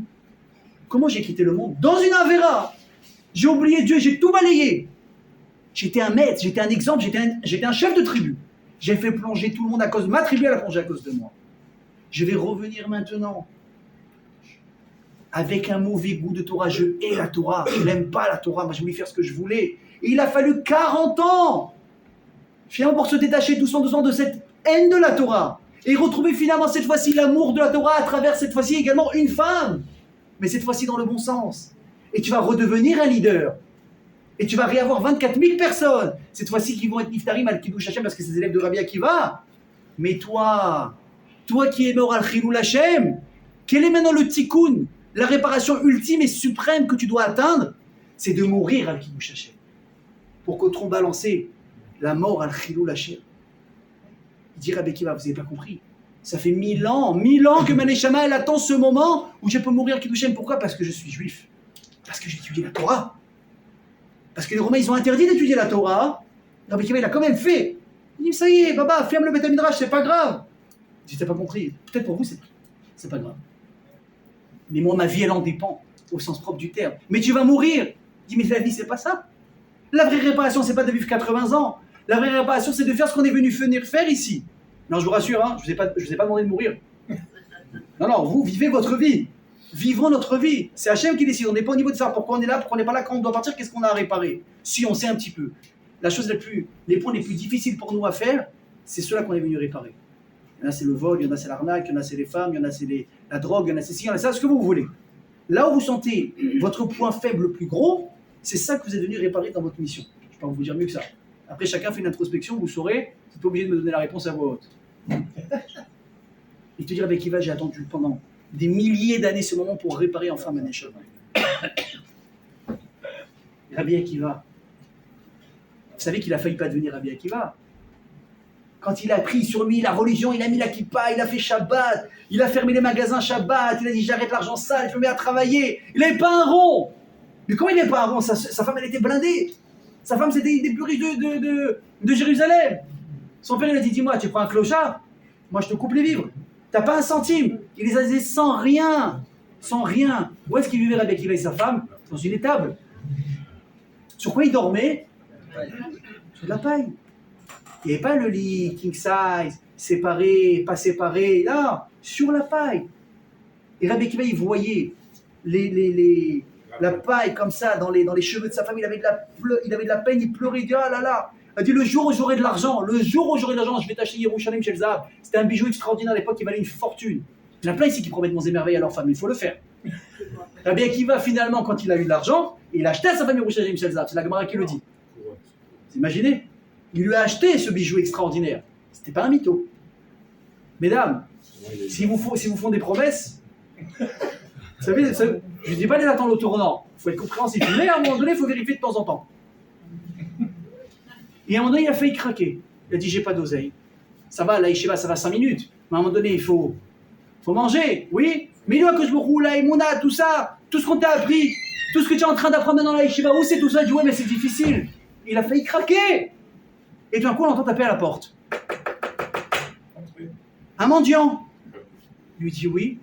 [SPEAKER 1] Comment j'ai quitté le monde? Dans une avéra. J'ai oublié Dieu, j'ai tout balayé. J'étais un maître, j'étais un exemple, j'étais un chef de tribu. J'ai fait plonger tout le monde à cause de ma tribu, elle a plongé à cause de moi. Je vais revenir maintenant avec un mauvais goût de Torah. Je hais la Torah, je n'aime pas la Torah, moi je voulais faire ce que je voulais. Et il a fallu 40 ans finalement pour se détacher doucement de cette haine de la Torah. Et retrouver finalement cette fois-ci l'amour de la Torah à travers cette fois-ci également une femme. Mais cette fois-ci dans le bon sens. Et tu vas redevenir un leader. Et tu vas réavoir 24 000 personnes. Cette fois-ci qui vont être niftarim al Kiddush Hashem parce que c'est des élèves de Rabbi Akiva. Mais toi qui es mort al Chilul Hashem, quel est maintenant le tikkun, la réparation ultime et suprême que tu dois atteindre? C'est de mourir al Kiddush Hashem. Pour contrebalancer la mort al Chilul Hashem. Il dit Rabbi Akiva, vous n'avez pas compris. Ça fait 1000 ans que Maneshama elle attend ce moment où je peux mourir al Kiddush Hashem. Pourquoi? Parce que je suis juif. Parce que j'ai étudié la Torah. Parce que les Romains, ils ont interdit d'étudier la Torah. Rabbi Akiva, il a quand même fait. Il dit, ça y est, Baba, ferme le Beth Midrash, c'est pas grave. Je dis, t'as pas compris. Peut-être pour vous, c'est pas grave. Mais moi, ma vie, elle en dépend, au sens propre du terme. Mais tu vas mourir. Je dis, mais la vie, c'est pas ça. La vraie réparation, c'est pas de vivre 80 ans. La vraie réparation, c'est de faire ce qu'on est venu venir faire ici. Non, je vous rassure, hein, je vous ai pas demandé de mourir. Non, vous vivez votre vie. Vivons notre vie. C'est Hachem qui décide. On n'est pas au niveau de ça. Pourquoi on est là? Pourquoi on n'est pas là? Quand on doit partir, qu'est-ce qu'on a à réparer? Si on sait un petit peu. La chose les points les plus difficiles pour nous à faire, c'est ceux-là qu'on est venu réparer. Il y en a c'est le vol, il y en a c'est l'arnaque, il y en a c'est les femmes, il y en a c'est la drogue, il y en a c'est ci, il y en a ça, ce que vous voulez. Là où vous sentez votre point faible le plus gros, c'est ça que vous êtes venu réparer dans votre mission. Je ne peux pas vous dire mieux que ça. Après, chacun fait une introspection, vous saurez, vous n'êtes pas obligé de me donner la réponse à voix haute. Et te dire avec Kiva, j'ai attendu pendant des milliers d'années ce moment pour réparer enfin ma neshama. Rabbi Akiva, vous savez qu'il a failli pas devenir Rabbi Akiva. Quand il a pris sur lui la religion, il a mis la kippa, il a fait Shabbat, il a fermé les magasins Shabbat, il a dit j'arrête l'argent sale, je me mets à travailler. Il n'avait pas un rond. Mais comment il n'avait pas un rond? Sa femme, elle était blindée. Sa femme, c'était une des plus riches de Jérusalem. Son père, il a dit dis-moi, tu prends un clochard, moi je te coupe les vivres. T'as pas un centime. Il les a laissés sans rien. Sans rien. Où est-ce qu'il vivait Rabbi Akiva et sa femme? Dans une étable. Sur quoi il dormait? Sur de la paille. Il n'y avait pas le lit, king size, séparé, pas séparé, là, sur la paille. Et Rabbi Akiva, il voyait la paille comme ça dans les cheveux de sa femme, il avait de la peine, il pleurait, il dit, ah là là. Il a dit, le jour où j'aurai de l'argent, je vais t'acheter Yerushalayim chez le Zahab. C'était un bijou extraordinaire à l'époque qui valait une fortune. Il y en a plein ici qui promettent monts et merveilles à leur femme, il faut le faire. Rabbi Akiva, finalement, quand il a eu de l'argent, il a acheté à sa femme Yerushalayim chez le Zahab, c'est la Gemara qui le dit. Vous imaginez? Il lui a acheté ce bijou extraordinaire. C'était pas un mytho. Mesdames, si vous font des promesses, vous savez, je ne dis pas les attendre au tournant. Il faut être compréhensif. Mais à un moment donné, il faut vérifier de temps en temps. Et à un moment donné, il a failli craquer. Il a dit, j'ai pas d'oseille. Ça va, la yeshiva, ça va 5 minutes. Mais à un moment donné, il faut manger, oui. Mais il doit que je me roule, la émouna, tout ça, tout ce qu'on t'a appris, tout ce que tu es en train d'apprendre dans la yeshiva, où c'est tout ça? Il dit, ouais, mais c'est difficile. Il a failli craquer. Et d'un coup, on entend taper à la porte. Un mendiant. Il lui dit oui.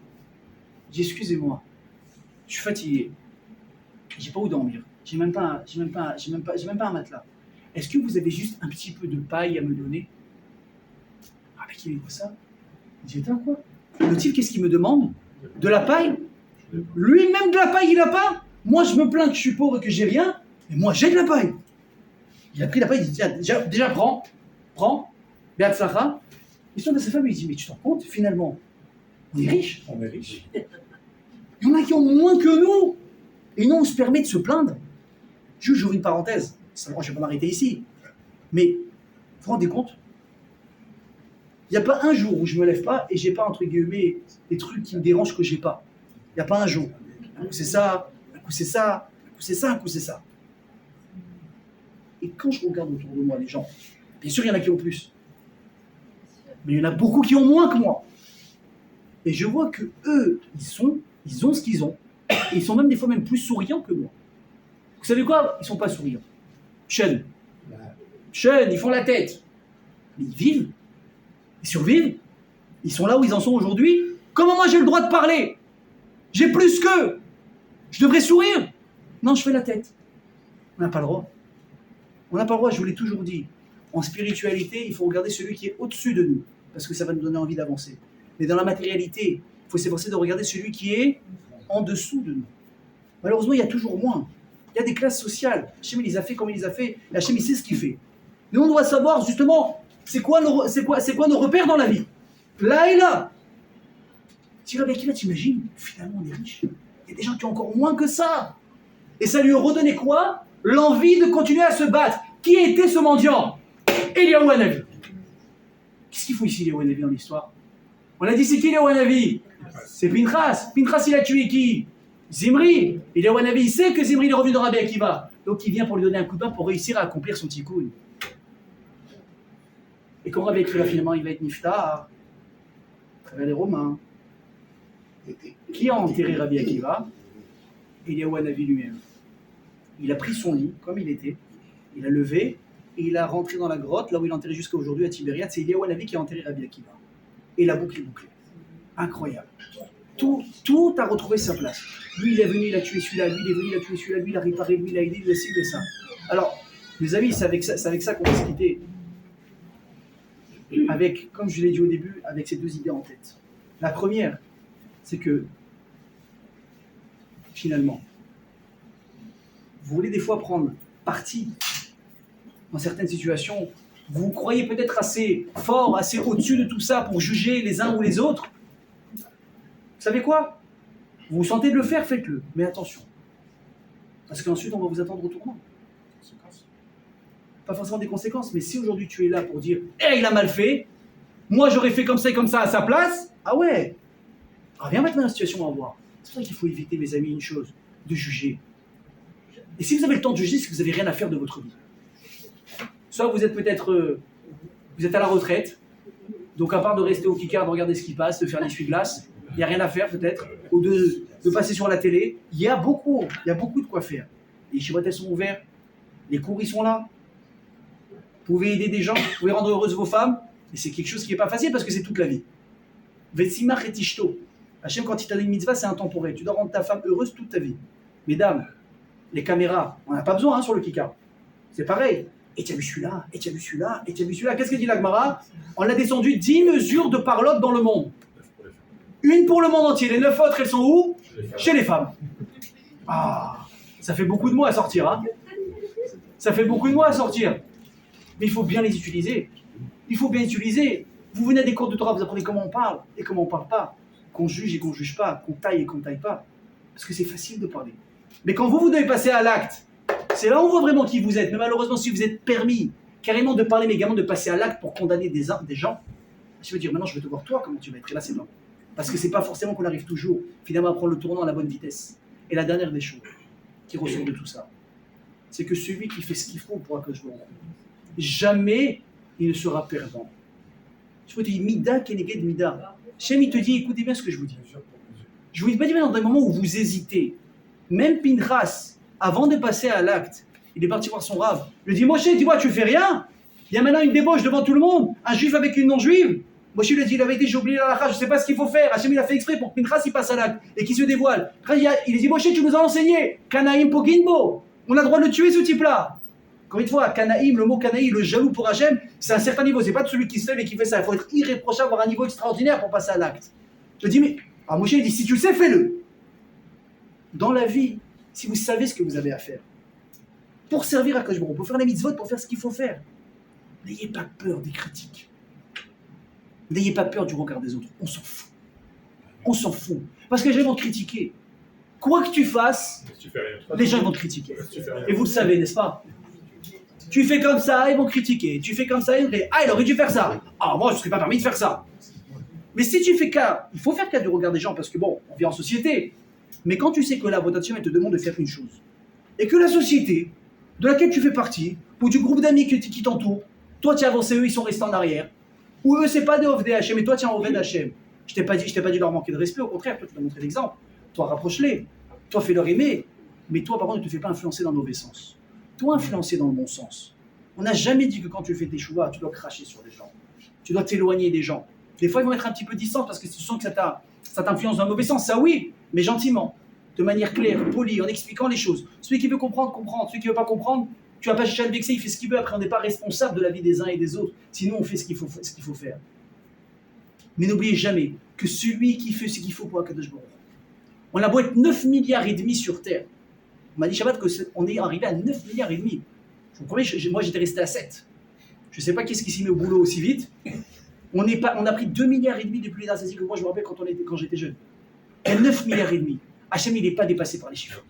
[SPEAKER 1] Il dit excusez-moi, je suis fatigué. J'ai pas où dormir. J'ai même pas un matelas. Est-ce que vous avez juste un petit peu de paille à me donner? Ah, mais qui est ça? Il dit attends quoi? Le type, qu'est-ce qu'il me demande? De la paille? Lui-même de la paille, il a pas? Moi, je me plains que je suis pauvre et que j'ai rien. Mais moi, j'ai de la paille. Il a pris la paille, il dit déjà prends, Be'atzlacha. Il se tourne à sa femme et il dit mais tu t'en compte finalement, on est riche.
[SPEAKER 3] On est riche.
[SPEAKER 1] Il y en a qui ont moins que nous. Et nous on se permet de se plaindre. J'ouvre une parenthèse, je ne vais pas m'arrêter ici. Mais vous vous rendez compte? Il n'y a pas un jour où je ne me lève pas et j'ai pas entre guillemets des trucs qui me dérangent que j'ai pas. Il n'y a pas un jour. Un coup c'est ça, un coup c'est ça, un coup c'est ça, un coup c'est ça. Et quand je regarde autour de moi les gens, bien sûr il y en a qui ont plus, mais il y en a beaucoup qui ont moins que moi. Et je vois que eux, ils ont ce qu'ils ont, et ils sont même des fois même plus souriants que moi. Vous savez quoi? Ils sont pas souriants. Chen, ils font la tête. Mais ils vivent, ils survivent, ils sont là où ils en sont aujourd'hui. Comment moi j'ai le droit de parler? J'ai plus qu'eux. Je devrais sourire? Non, je fais la tête. On n'a pas le droit. On n'a pas le droit, je vous l'ai toujours dit. En spiritualité, il faut regarder celui qui est au-dessus de nous, parce que ça va nous donner envie d'avancer. Mais dans la matérialité, il faut s'efforcer de regarder celui qui est en dessous de nous. Malheureusement, il y a toujours moins. Il y a des classes sociales. Hachem, il les a fait comme il les a fait, et Hachem, il sait ce qu'il fait. Nous, on doit savoir, justement, c'est quoi nos repères dans la vie. Là et là. Tu vas avec qui là, t'imagines? Finalement, on est riche. Il y a des gens qui ont encore moins que ça. Et ça lui a redonné quoi? L'envie de continuer à se battre. Qui était ce mendiant? Eliyahu Hanavi. Qu'est-ce qu'il faut ici, Eliyahu Hanavi, dans l'histoire? On a dit c'est qui Eliyahu Hanavi? C'est Pinchas. Pinchas, il a tué qui? Zimri. Eliyahu Hanavi, il sait que Zimri est revenu de Rabbi Akiva. Donc il vient pour lui donner un coup de main pour réussir à accomplir son tikkun. Et quand Rabbi Akiva, finalement, il va être niftar, à travers les Romains, qui a enterré Rabbi Akiva? Eliyahu Hanavi lui-même. Il a pris son lit, comme il était, il a levé, et il a rentré dans la grotte, là où il est enterré jusqu'à aujourd'hui à Tibériade. C'est Eliyahu Hanavi qui a enterré Rabbi Akiva. Et la boucle est bouclée. Incroyable. Tout a retrouvé sa place. Lui, il est venu, il a tué celui-là. Lui, il est venu, il a tué celui-là. Lui, il a réparé, lui, il a aidé, lui, il a ça. Alors, mes amis, c'est avec ça qu'on va se quitter. Avec, comme je l'ai dit au début, avec ces deux idées en tête. La première, c'est que, finalement, vous voulez des fois prendre parti dans certaines situations. Vous vous croyez peut-être assez fort, assez au-dessus de tout ça pour juger les uns ou les autres. Vous savez quoi? Vous vous sentez de le faire, faites-le. Mais attention. Parce qu'ensuite, on va vous attendre au tournant. Pas forcément des conséquences, mais si aujourd'hui tu es là pour dire « Eh, il a mal fait, moi j'aurais fait comme ça et comme ça à sa place », ah ouais, viens maintenant dans la situation, on va voir. C'est pour ça qu'il faut éviter, mes amis, une chose, de juger. Et si vous avez le temps de juger, c'est que vous n'avez rien à faire de votre vie. Soit vous êtes peut-être vous êtes à la retraite, donc à part de rester au kikar, de regarder ce qui passe, de faire l'essuie-glace, il n'y a rien à faire peut-être, ou de passer sur la télé. Il y a beaucoup de quoi faire. Les chibouettes, elles sont ouvertes, les cours, ils sont là. Vous pouvez aider des gens, vous pouvez rendre heureuses vos femmes, et c'est quelque chose qui n'est pas facile parce que c'est toute la vie. Vetsimach et tishto. Hachem, quand il t'a donné une mitzvah, c'est intemporel. Tu dois rendre ta femme heureuse toute ta vie. Mesdames, les caméras, on n'a pas besoin sur le kikar. C'est pareil. Et tu as vu celui-là, et tu as vu celui-là, et tu as vu celui-là. Qu'est-ce que dit la Gemara? On a descendu 10 mesures de parlotte dans le monde. Une pour le monde entier. Les 9 autres, elles sont où? Chez les femmes. Ah, ça fait beaucoup de mots à sortir. Hein, ça fait beaucoup de mots à sortir. Mais il faut bien les utiliser. Il faut bien utiliser. Vous venez à des cours de Torah, vous apprenez comment on parle et comment on ne parle pas. Qu'on juge et qu'on ne juge pas. Qu'on taille et qu'on ne taille pas. Parce que c'est facile de parler. Mais quand vous devez passer à l'acte, c'est là où on voit vraiment qui vous êtes. Mais malheureusement, si vous êtes permis carrément de parler, mais également de passer à l'acte pour condamner des gens, je veux dire, maintenant je veux te voir toi, comment tu vas être. Et là, c'est bon. Parce que c'est pas forcément qu'on arrive toujours finalement à prendre le tournant à la bonne vitesse. Et la dernière des choses qui ressort de tout ça, c'est que celui qui fait ce qu'il faut pour que je me rende, jamais il ne sera perdant. Je vous dis, Mida Keneged Mida. Shem, il te dit, écoutez bien ce que je vous dis. Je vous dis pas bien dans des moments où vous hésitez. Même Pinchas, avant de passer à l'acte, il est parti voir son rave. Il lui dit, Moshe, dis-moi, tu fais rien? Il y a maintenant une débauche devant tout le monde. Un juif avec une non-juive. Moshe lui a dit, il avait dit, j'ai oublié la halakha, je ne sais pas ce qu'il faut faire. Hachem, il a fait exprès pour que Pinchas il passe à l'acte et qu'il se dévoile. Il a dit, Moshe, tu nous as enseigné. Kanaïm Poginbo. On a le droit de le tuer, ce type-là. Encore une fois, Kanaïm, le mot Kanaïm, le jaloux pour Hachem, c'est un certain niveau. C'est pas de celui qui se lève et qui fait ça. Il faut être irréprochable, avoir un niveau extraordinaire pour passer à l'acte. Je dis, mais Moshe, il dit, si tu le sais, fais-le. Dans la vie, si vous savez ce que vous avez à faire, pour servir à Kosh Baruch Hu, pour faire les mitzvot, pour faire ce qu'il faut faire, n'ayez pas peur des critiques. N'ayez pas peur du regard des autres. On s'en fout. On s'en fout. Parce que les gens vont te critiquer. Quoi que tu fasses, les gens vont te critiquer. Et vous le savez, n'est-ce pas? Tu fais comme ça, ils vont critiquer. Tu fais comme ça, ils vont dire, ah, il aurait dû faire ça. Ah, moi, je ne serais pas permis de faire ça. Mais si tu fais cas, il faut faire cas du regard des gens parce que bon, on vit en société. Mais quand tu sais que la votation, elle te demande de faire une chose, et que la société de laquelle tu fais partie, ou du groupe d'amis qui t'entoure, toi tu as avancé, eux ils sont restés en arrière, ou eux c'est pas des Ovdei Hachem, mais toi tu es en Ovdei Hachem. Je t'ai pas dit de leur manquer de respect, au contraire, toi tu dois montrer l'exemple. Toi rapproche-les, toi fais-leur aimer, mais toi par contre ne te fais pas influencer dans le mauvais sens. Toi influencer dans le bon sens. On n'a jamais dit que quand tu fais tes chouvas, tu dois cracher sur les gens. Tu dois t'éloigner des gens. Des fois ils vont être un petit peu distants parce que tu sens que ça t'influence dans le mauvais sens, ça oui, mais gentiment, de manière claire, polie, en expliquant les choses. Celui qui veut comprendre, comprendre. Celui qui ne veut pas comprendre, tu vas pas chercher à le vexer, il fait ce qu'il veut. Après, on n'est pas responsable de la vie des uns et des autres. Sinon, on fait ce qu'il faut faire. Mais n'oubliez jamais que celui qui fait ce qu'il faut pour Akadosh Baruch Hu, on a beau être 9 milliards et demi sur Terre. On m'a dit Shabbat qu'on est arrivé à 9 milliards et demi. Je vous promets, moi j'étais resté à 7. Je ne sais pas qu'est-ce qui s'y met au boulot aussi vite. On a pris 2 milliards et demi depuis les Azazi que moi je me rappelle quand j'étais jeune. Il y a 9 milliards et demi. Hachem, il n'est pas dépassé par les chiffres.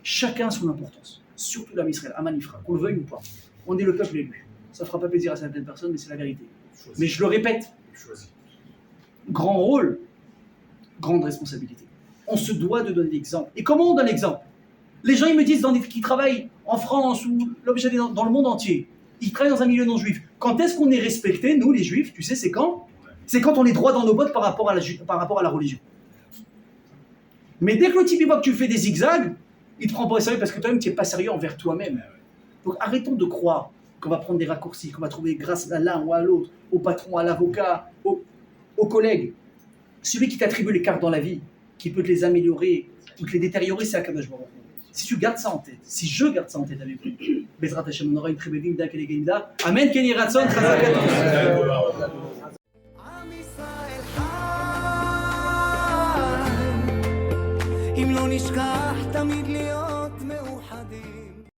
[SPEAKER 1] Chacun a son importance. Surtout l'âme Israël, Amanifra, qu'on le veuille ou pas. On est le peuple élu. Ça ne fera pas plaisir à certaines personnes, mais c'est la vérité. Mais je le répète. Grand rôle, grande responsabilité. On se doit de donner l'exemple. Et comment on donne l'exemple? Les gens, ils me disent qui travaillent en France ou dans le monde entier. Ils travaillent dans un milieu non juif. Quand est-ce qu'on est respecté, nous les juifs? Tu sais, c'est quand? C'est quand on est droit dans nos bottes par rapport à la religion. Mais dès que le type il voit que tu fais des zigzags, il te prend pas au sérieux parce que toi-même tu n'es pas sérieux envers toi-même. Donc arrêtons de croire qu'on va prendre des raccourcis, qu'on va trouver grâce à l'un ou à l'autre, au patron, à l'avocat, aux collègues. Celui qui t'attribue les cartes dans la vie, qui peut te les améliorer ou te les détériorer, c'est Akadosh Baruch Hu. Si tu gardes ça en tête, si je garde ça en tête avec vous, Bezrat Hashem, on aura une très belle vie, Amen, Kenny Ratson,
[SPEAKER 5] עם ישראל חי, אם לא נשכח תמיד להיות